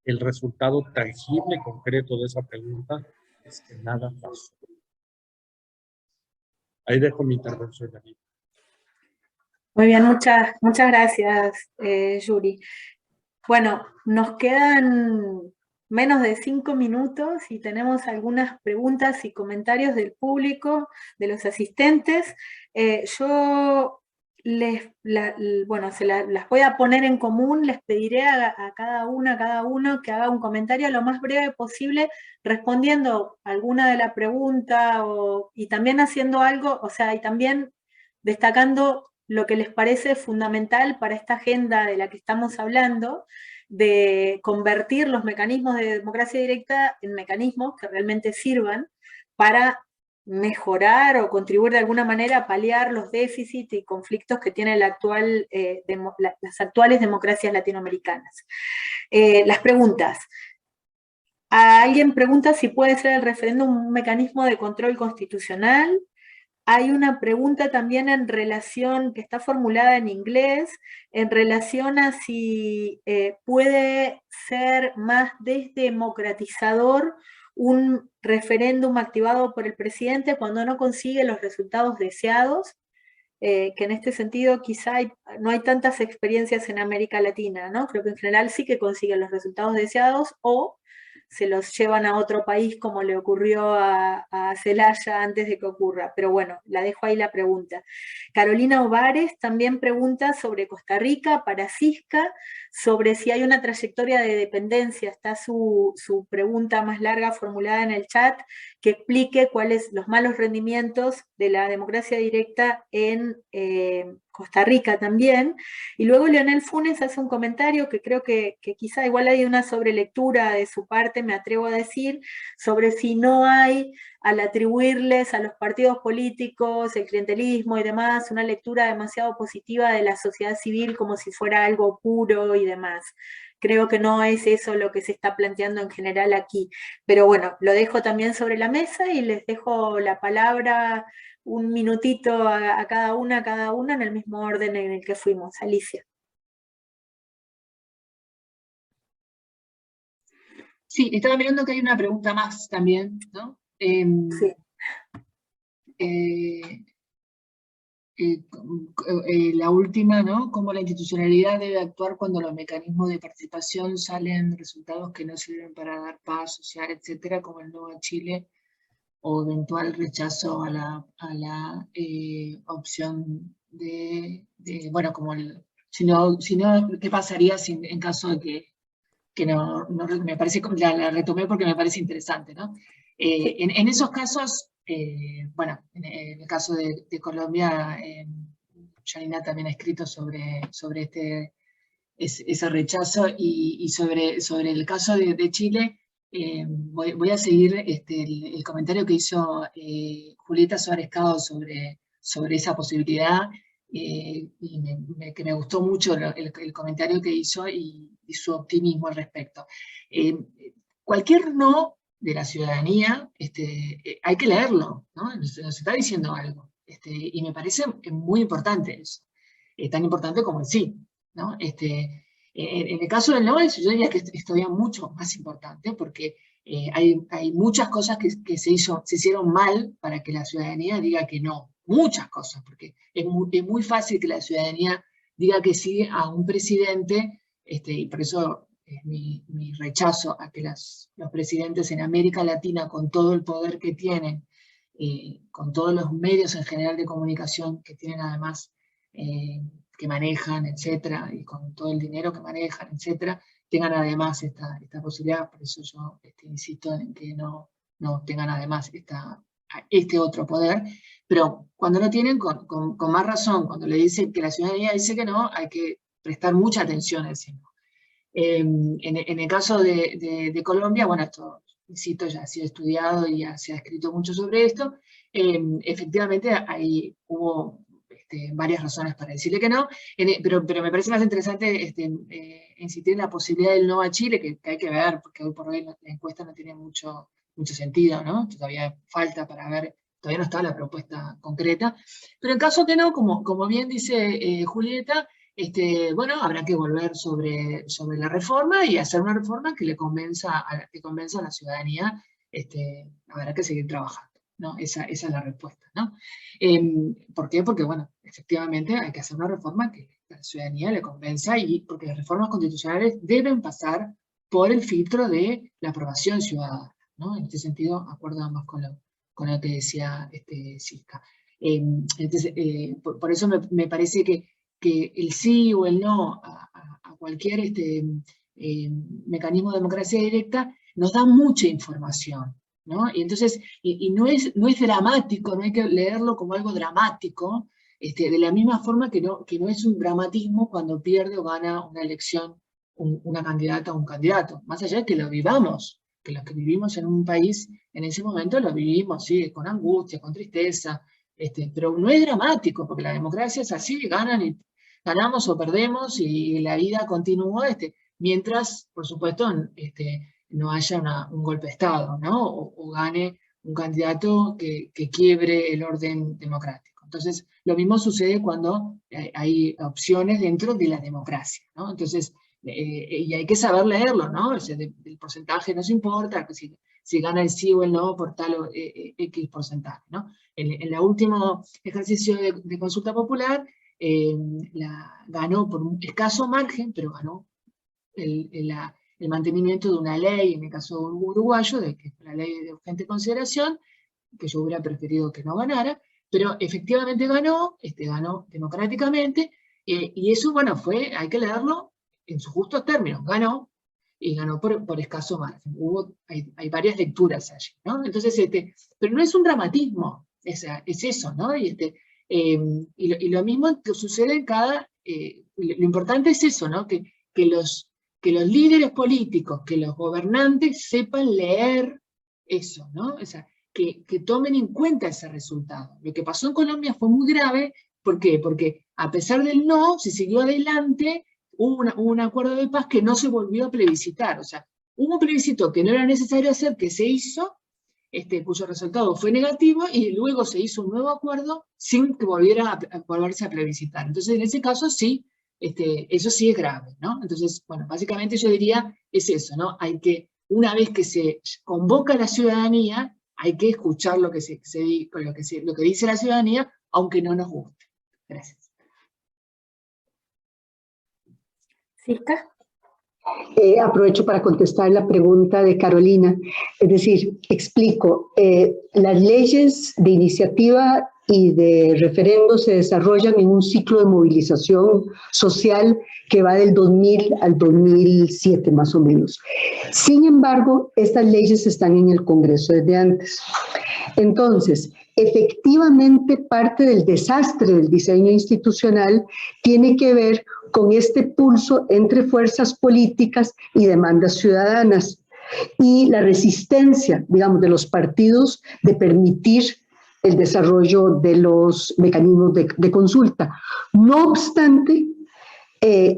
el resultado tangible, concreto de esa pregunta es que nada pasó. Ahí dejo mi intervención, Yanira. Muy bien, muchas gracias, Yuri. Bueno, nos quedan menos de 5 minutos y tenemos algunas preguntas y comentarios del público, de los asistentes. Yo las voy a poner en común, les pediré a cada uno que haga un comentario lo más breve posible, respondiendo alguna de la pregunta y también haciendo algo, o sea, y también destacando lo que les parece fundamental para esta agenda de la que estamos hablando, de convertir los mecanismos de democracia directa en mecanismos que realmente sirvan para mejorar o contribuir de alguna manera a paliar los déficits y conflictos que tiene las actuales democracias latinoamericanas. Las preguntas. Alguien pregunta si puede ser el referéndum un mecanismo de control constitucional. Hay una pregunta también en relación, que está formulada en inglés, en relación a si puede ser más desdemocratizador un referéndum activado por el presidente cuando no consigue los resultados deseados, que en este sentido quizá no hay tantas experiencias en América Latina, ¿no? Creo que en general sí que consiguen los resultados deseados o se los llevan a otro país como le ocurrió a Zelaya antes de que ocurra. Pero bueno, la dejo ahí la pregunta. Carolina Ovares también pregunta sobre Costa Rica, para Cisca, sobre si hay una trayectoria de dependencia. Está su pregunta más larga formulada en el chat, que explique cuáles los malos rendimientos de la democracia directa en Costa Rica también. Y luego Leonel Funes hace un comentario que creo que quizá igual hay una sobrelectura de su parte, me atrevo a decir, sobre si no hay, al atribuirles a los partidos políticos, el clientelismo y demás, una lectura demasiado positiva de la sociedad civil como si fuera algo puro y demás. Creo que no es eso lo que se está planteando en general aquí. Pero bueno, lo dejo también sobre la mesa y les dejo la palabra un minutito a cada una en el mismo orden en el que fuimos. Alicia. Sí, estaba mirando que hay una pregunta más también, ¿no? Sí. La última, ¿no? Cómo la institucionalidad debe actuar cuando los mecanismos de participación salen resultados que no sirven para dar paz social, etcétera, como el no a Chile, o eventual rechazo a la opción bueno, como si no, ¿qué pasaría en caso de que no me parece, la retomé porque me parece interesante, ¿no? En esos casos, bueno, en el caso de Colombia, Janina también ha escrito sobre ese rechazo, y sobre el caso de Chile, voy a seguir el comentario que hizo Julieta Suárez Cao sobre esa posibilidad, y que me gustó mucho el comentario que hizo y su optimismo al respecto. Cualquier no de la ciudadanía, hay que leerlo, ¿no? Nos está diciendo algo, y me parece muy importante eso, tan importante como el sí, ¿no? En el caso del no, yo diría que es todavía mucho más importante, porque hay muchas cosas que se hicieron mal para que la ciudadanía diga que no, muchas cosas, porque es muy fácil que la ciudadanía diga que sí a un presidente, y por eso es mi rechazo a que los presidentes en América Latina, con todo el poder que tienen, con todos los medios en general de comunicación que tienen además, que manejan, etcétera, y con todo el dinero que manejan, etcétera, tengan además esta posibilidad. Por eso yo insisto en que no tengan además este otro poder, pero cuando lo tienen, con más razón, cuando le dicen que la ciudadanía dice que no, hay que prestar mucha atención a ese no. En el caso de Colombia, bueno, esto, insisto, ya ha sido estudiado y ya se ha escrito mucho sobre esto. Efectivamente, ahí hubo varias razones para decirle que no, pero me parece más interesante insistir en la posibilidad del no a Chile, que hay que ver, porque hoy por hoy la encuesta no tiene mucho sentido, ¿no? Todavía falta para ver, todavía no está la propuesta concreta, pero en caso que no, como bien dice Julieta, bueno, habrá que volver sobre la reforma y hacer una reforma que convenza a la ciudadanía. Habrá que seguir trabajando, ¿no? Esa es la respuesta, ¿no? ¿Por qué? Porque, bueno, efectivamente hay que hacer una reforma que a la ciudadanía le convenza, y porque las reformas constitucionales deben pasar por el filtro de la aprobación ciudadana, ¿no? En este sentido, acuerdo además con lo que decía Silka. Entonces, por eso me parece que el sí o el no a cualquier mecanismo de democracia directa nos da mucha información, ¿no? Y entonces, no es dramático, no hay que leerlo como algo dramático, de la misma forma que no es un dramatismo cuando pierde o gana una elección una candidata o un candidato, más allá de que lo vivamos, que los que vivimos en un país en ese momento lo vivimos, sí, con angustia, con tristeza, pero no es dramático, porque la democracia es así, ganamos o perdemos y la vida continúa, mientras, por supuesto, no haya un golpe de Estado, ¿no? O gane un candidato que quiebre el orden democrático. Entonces, lo mismo sucede cuando hay opciones dentro de la democracia, ¿no? Entonces, y hay que saber leerlo, ¿no? O sea, el porcentaje nos importa, que si gana el sí o el no por tal o X porcentaje, ¿no? En el último ejercicio de consulta popular, ganó por un escaso margen, pero ganó el mantenimiento de una ley, en el caso uruguayo, que es la ley de urgente consideración, que yo hubiera preferido que no ganara, pero efectivamente ganó democráticamente, y eso, bueno, hay que leerlo en sus justos términos, ganó, y ganó por escaso margen. Hay varias lecturas allí, ¿no? Entonces, pero no es un dramatismo, es eso, ¿no? Y lo mismo que sucede en lo importante es eso, ¿no? Que los líderes políticos, que los gobernantes sepan leer eso, ¿no? O sea, que tomen en cuenta ese resultado. Lo que pasó en Colombia fue muy grave. ¿Por qué? Porque a pesar del no, se siguió adelante, hubo un acuerdo de paz que no se volvió a plebiscitar. O sea, hubo un plebiscito que no era necesario hacer, que se hizo, cuyo resultado fue negativo, y luego se hizo un nuevo acuerdo sin que volverse a plebiscitar. Entonces, en ese caso sí, eso sí es grave, ¿no? Entonces, bueno, básicamente yo diría, es eso, ¿no? Una vez que se convoca a la ciudadanía, hay que escuchar lo que dice la ciudadanía, aunque no nos guste. Gracias. ¿Silka? Aprovecho para contestar la pregunta de Carolina. Es decir, explico, las leyes de iniciativa y de referendo se desarrollan en un ciclo de movilización social que va del 2000 al 2007 más o menos. Sin embargo, estas leyes están en el Congreso desde antes. Entonces, efectivamente, parte del desastre del diseño institucional tiene que ver con este pulso entre fuerzas políticas y demandas ciudadanas, y la resistencia, digamos, de los partidos de permitir el desarrollo de los mecanismos de consulta. No obstante,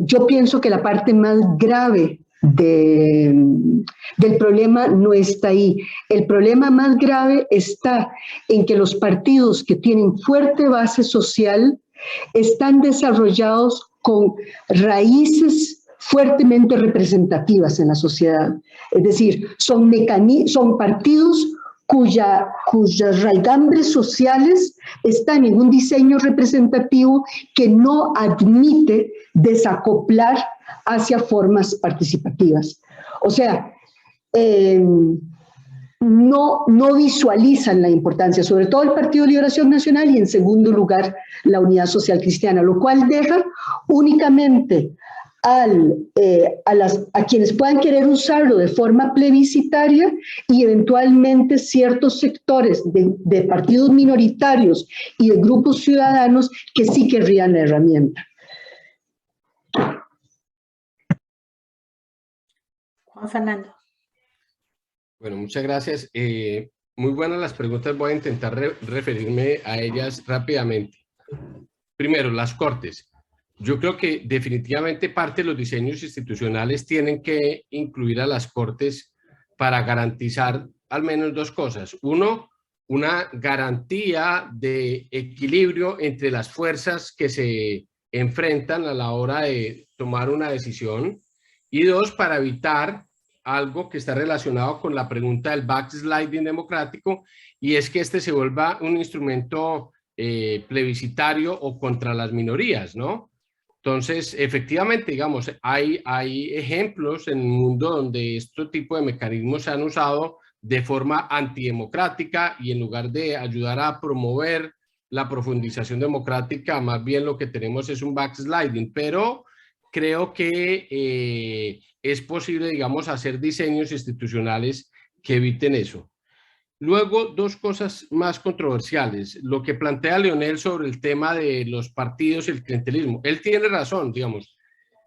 yo pienso que la parte más grave del problema no está ahí. El problema más grave está en que los partidos que tienen fuerte base social están desarrollados con raíces fuertemente representativas en la sociedad. Es decir, son partidos cuyas raigambres sociales están en un diseño representativo que no admite desacoplar hacia formas participativas. O sea, no visualizan la importancia, sobre todo el Partido de Liberación Nacional y en segundo lugar la Unidad Social Cristiana, lo cual deja únicamente a quienes puedan querer usarlo de forma plebiscitaria y eventualmente ciertos sectores de partidos minoritarios y de grupos ciudadanos que sí querrían la herramienta. Juan Fernando. Bueno, muchas gracias. Muy buenas las preguntas, voy a intentar referirme a ellas rápidamente. Primero, las Cortes. Yo creo que definitivamente parte de los diseños institucionales tienen que incluir a las Cortes para garantizar al menos dos cosas. Uno, una garantía de equilibrio entre las fuerzas que se enfrentan a la hora de tomar una decisión. Y dos, para evitar algo que está relacionado con la pregunta del backsliding democrático, y es que este se vuelva un instrumento plebiscitario o contra las minorías, ¿no? Entonces, efectivamente, digamos, hay ejemplos en el mundo donde este tipo de mecanismos se han usado de forma antidemocrática y en lugar de ayudar a promover la profundización democrática, más bien lo que tenemos es un backsliding, pero creo que es posible, digamos, hacer diseños institucionales que eviten eso. Luego, dos cosas más controversiales. Lo que plantea Leonel sobre el tema de los partidos y el clientelismo. Él tiene razón, digamos.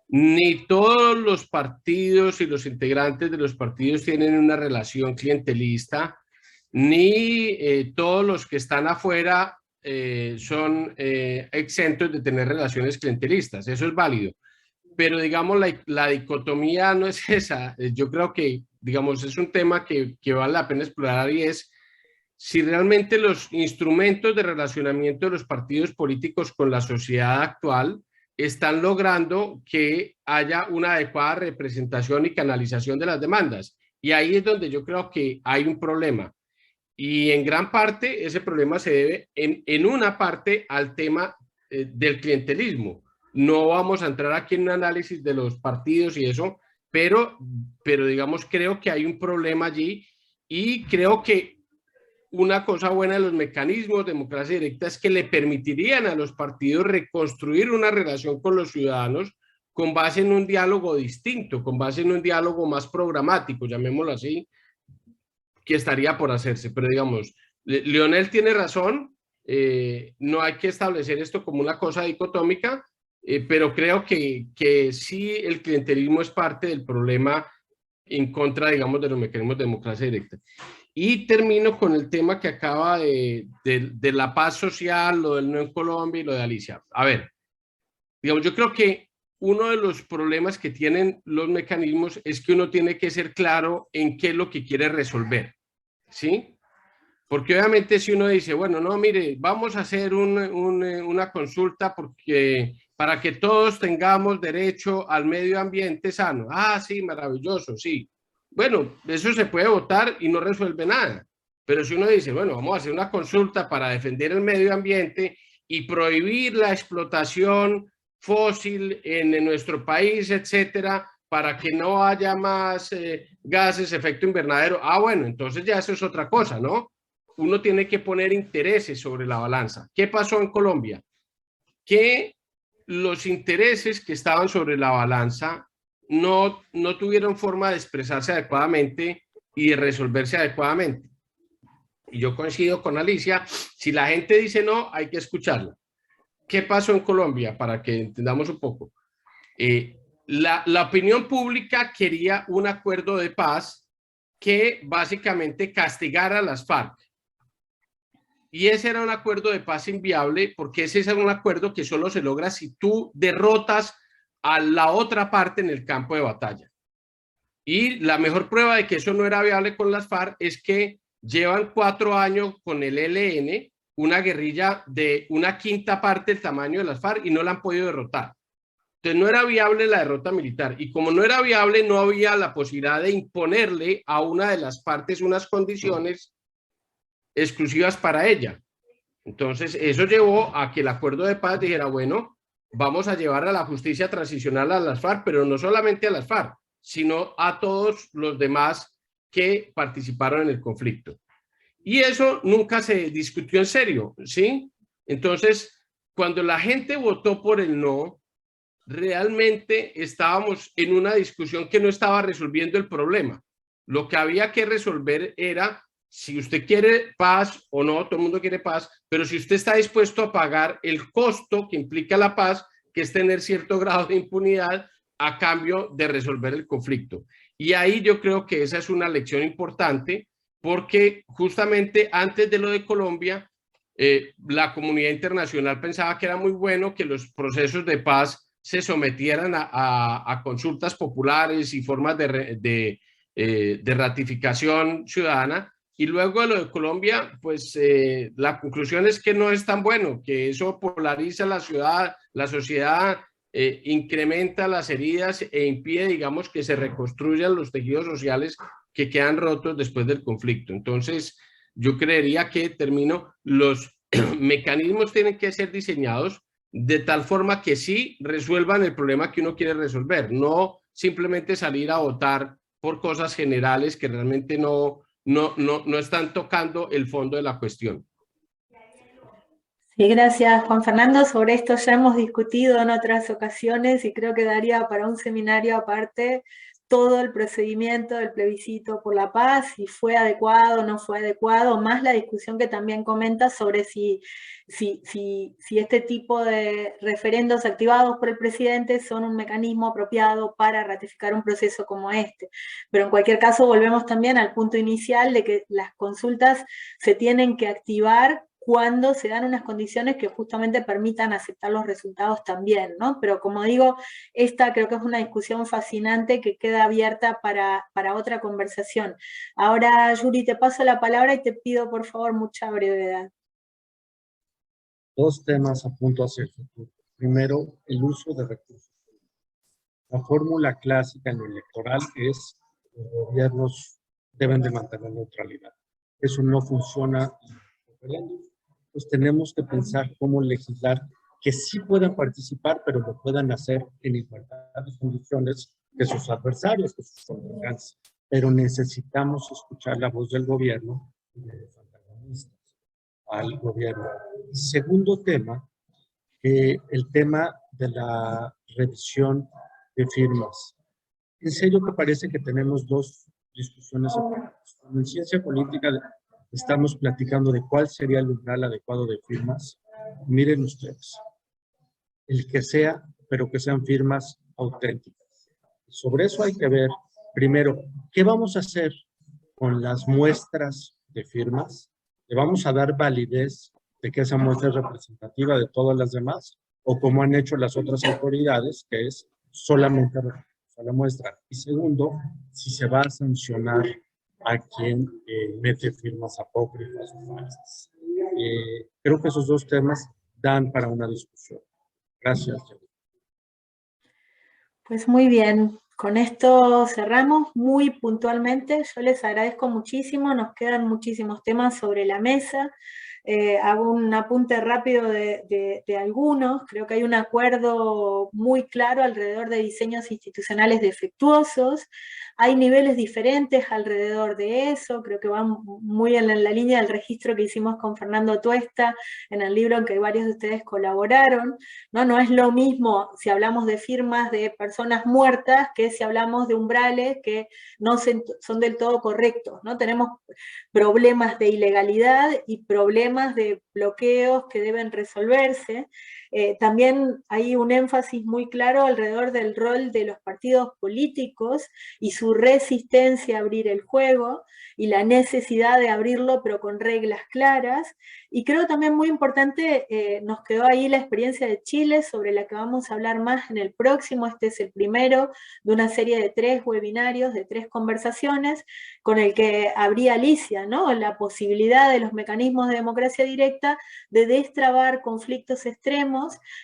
Ni todos los partidos y los integrantes de los partidos tienen una relación clientelista, ni todos los que están afuera son exentos de tener relaciones clientelistas. Eso es válido. Pero, digamos, la dicotomía no es esa. Yo creo que, digamos, es un tema que vale la pena explorar y es si realmente los instrumentos de relacionamiento de los partidos políticos con la sociedad actual están logrando que haya una adecuada representación y canalización de las demandas. Y ahí es donde yo creo que hay un problema. Y en gran parte ese problema se debe en una parte al tema del clientelismo. No vamos a entrar aquí en un análisis de los partidos y eso, pero digamos, creo que hay un problema allí y creo que una cosa buena de los mecanismos de democracia directa es que le permitirían a los partidos reconstruir una relación con los ciudadanos con base en un diálogo distinto, con base en un diálogo más programático, llamémoslo así, que estaría por hacerse. Pero digamos, Leonel tiene razón, no hay que establecer esto como una cosa dicotómica, pero creo que sí el clientelismo es parte del problema en contra, digamos, de los mecanismos de democracia directa. Y termino con el tema que acaba de la paz social, lo del no en Colombia y lo de Alicia. A ver, digamos, yo creo que uno de los problemas que tienen los mecanismos es que uno tiene que ser claro en qué es lo que quiere resolver, ¿sí? Porque obviamente si uno dice, bueno, no, mire, vamos a hacer una consulta para que todos tengamos derecho al medio ambiente sano. Ah, sí, maravilloso, sí. Bueno, eso se puede votar y no resuelve nada. Pero si uno dice, bueno, vamos a hacer una consulta para defender el medio ambiente y prohibir la explotación fósil en nuestro país, etcétera, para que no haya más gases, efecto invernadero. Ah, bueno, entonces ya eso es otra cosa, ¿no? Uno tiene que poner intereses sobre la balanza. ¿Qué pasó en Colombia? Que los intereses que estaban sobre la balanza no tuvieron forma de expresarse adecuadamente y de resolverse adecuadamente. Y yo coincido con Alicia, si la gente dice no, hay que escucharla. ¿Qué pasó en Colombia? Para que entendamos un poco. La opinión pública quería un acuerdo de paz que básicamente castigara a las FARC. Y ese era un acuerdo de paz inviable, porque ese es un acuerdo que solo se logra si tú derrotas a la otra parte en el campo de batalla. Y la mejor prueba de que eso no era viable con las FARC es que llevan 4 años con el ELN, una guerrilla de una quinta parte del tamaño de las FARC, y no la han podido derrotar. Entonces no era viable la derrota militar, y como no era viable, no había la posibilidad de imponerle a una de las partes unas condiciones exclusivas para ella. Entonces eso llevó a que el acuerdo de paz dijera, bueno, vamos a llevar a la justicia transicional a las FARC, pero no solamente a las FARC, sino a todos los demás que participaron en el conflicto. Y eso nunca se discutió en serio, ¿sí? Entonces, cuando la gente votó por el no, realmente estábamos en una discusión que no estaba resolviendo el problema. Lo que había que resolver era si usted quiere paz o no, todo el mundo quiere paz, pero si usted está dispuesto a pagar el costo que implica la paz, que es tener cierto grado de impunidad a cambio de resolver el conflicto. Y ahí yo creo que esa es una lección importante, porque justamente antes de lo de Colombia, la comunidad internacional pensaba que era muy bueno que los procesos de paz se sometieran a consultas populares y formas de ratificación ciudadana. Y luego de lo de Colombia, pues la conclusión es que no es tan bueno, que eso polariza la ciudad, la sociedad, incrementa las heridas e impide, digamos, que se reconstruyan los tejidos sociales que quedan rotos después del conflicto. Entonces, yo creería que, los mecanismos tienen que ser diseñados de tal forma que sí resuelvan el problema que uno quiere resolver, no simplemente salir a votar por cosas generales que realmente no están tocando el fondo de la cuestión. Sí, gracias Juan Fernando. Sobre esto ya hemos discutido en otras ocasiones y creo que daría para un seminario aparte todo el procedimiento del plebiscito por la paz, si fue adecuado o no fue adecuado, más la discusión que también comenta sobre si este tipo de referendos activados por el presidente son un mecanismo apropiado para ratificar un proceso como este. Pero en cualquier caso volvemos también al punto inicial de que las consultas se tienen que activar cuando se dan unas condiciones que justamente permitan aceptar los resultados también, ¿no? Pero como digo, esta creo que es una discusión fascinante que queda abierta para otra conversación. Ahora, Yuri, te paso la palabra y te pido, por favor, mucha brevedad. 2 temas a punto hacia el futuro. Primero, el uso de recursos. La fórmula clásica en lo electoral es que los gobiernos deben de mantener neutralidad. Eso no funciona en el referéndum. Pues tenemos que pensar cómo legislar que sí puedan participar, pero lo puedan hacer en igualdad de condiciones que sus adversarios, que sus contrincantes. Pero necesitamos escuchar la voz del gobierno y de los antagonistas al gobierno. Segundo tema, el tema de la revisión de firmas. En serio que parece que tenemos 2 discusiones separadas. En ciencia política estamos platicando de cuál sería el umbral adecuado de firmas. Miren ustedes, el que sea, pero que sean firmas auténticas. Sobre eso hay que ver, primero, ¿qué vamos a hacer con las muestras de firmas? ¿Le vamos a dar validez de que esa muestra es representativa de todas las demás? ¿O como han hecho las otras autoridades, que es solamente la muestra? Y segundo, si se va a sancionar a quien mete firmas apócrifas o falsas. Creo que esos 2 temas dan para una discusión. Gracias. Pues muy bien, con esto cerramos muy puntualmente. Yo les agradezco muchísimo, nos quedan muchísimos temas sobre la mesa. Hago un apunte rápido de algunos. Creo que hay un acuerdo muy claro alrededor de diseños institucionales defectuosos. Hay niveles diferentes alrededor de eso, creo que van muy en la línea del registro que hicimos con Fernando Tuesta en el libro en que varios de ustedes colaboraron, ¿no? No es lo mismo si hablamos de firmas de personas muertas que si hablamos de umbrales que no son del todo correctos, ¿no? Tenemos problemas de ilegalidad y problemas de bloqueos que deben resolverse. También hay un énfasis muy claro alrededor del rol de los partidos políticos y su resistencia a abrir el juego y la necesidad de abrirlo pero con reglas claras. Y creo también muy importante, nos quedó ahí la experiencia de Chile, sobre la que vamos a hablar más en el próximo. Este es el primero de una serie de 3 webinarios, de 3 conversaciones, con el que abría Alicia, ¿no? La posibilidad de los mecanismos de democracia directa de destrabar conflictos extremos.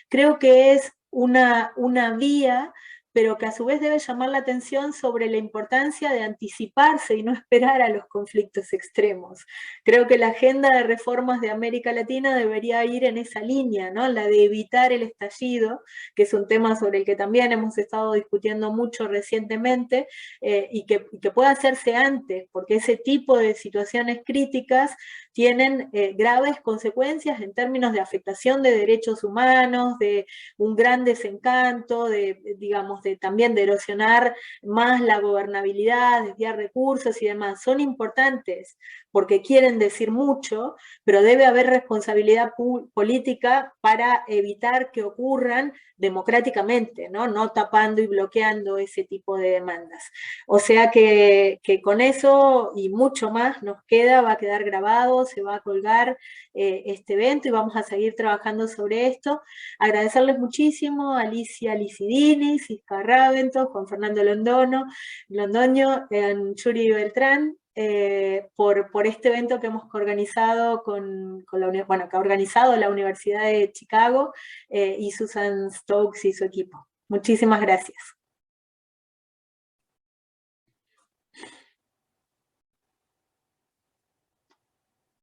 Creo que es una vía, pero que a su vez debe llamar la atención sobre la importancia de anticiparse y no esperar a los conflictos extremos. Creo que la agenda de reformas de América Latina debería ir en esa línea, ¿no? La de evitar el estallido, que es un tema sobre el que también hemos estado discutiendo mucho recientemente, y que pueda hacerse antes, porque ese tipo de situaciones críticas tienen graves consecuencias en términos de afectación de derechos humanos, de un gran desencanto, digamos, también de erosionar más la gobernabilidad, desviar recursos y demás. Son importantes porque quieren decir mucho, pero debe haber responsabilidad política para evitar que ocurran democráticamente, ¿no? No tapando y bloqueando ese tipo de demandas. O sea que con eso y mucho más nos queda, va a quedar grabado, se va a colgar este evento y vamos a seguir trabajando sobre esto. Agradecerles muchísimo a Alicia Licidini, Cisca Ravento, Juan Fernando Londoño, Yuri Beltrán, por este evento que hemos organizado que ha organizado la Universidad de Chicago, y Susan Stokes y su equipo. Muchísimas gracias.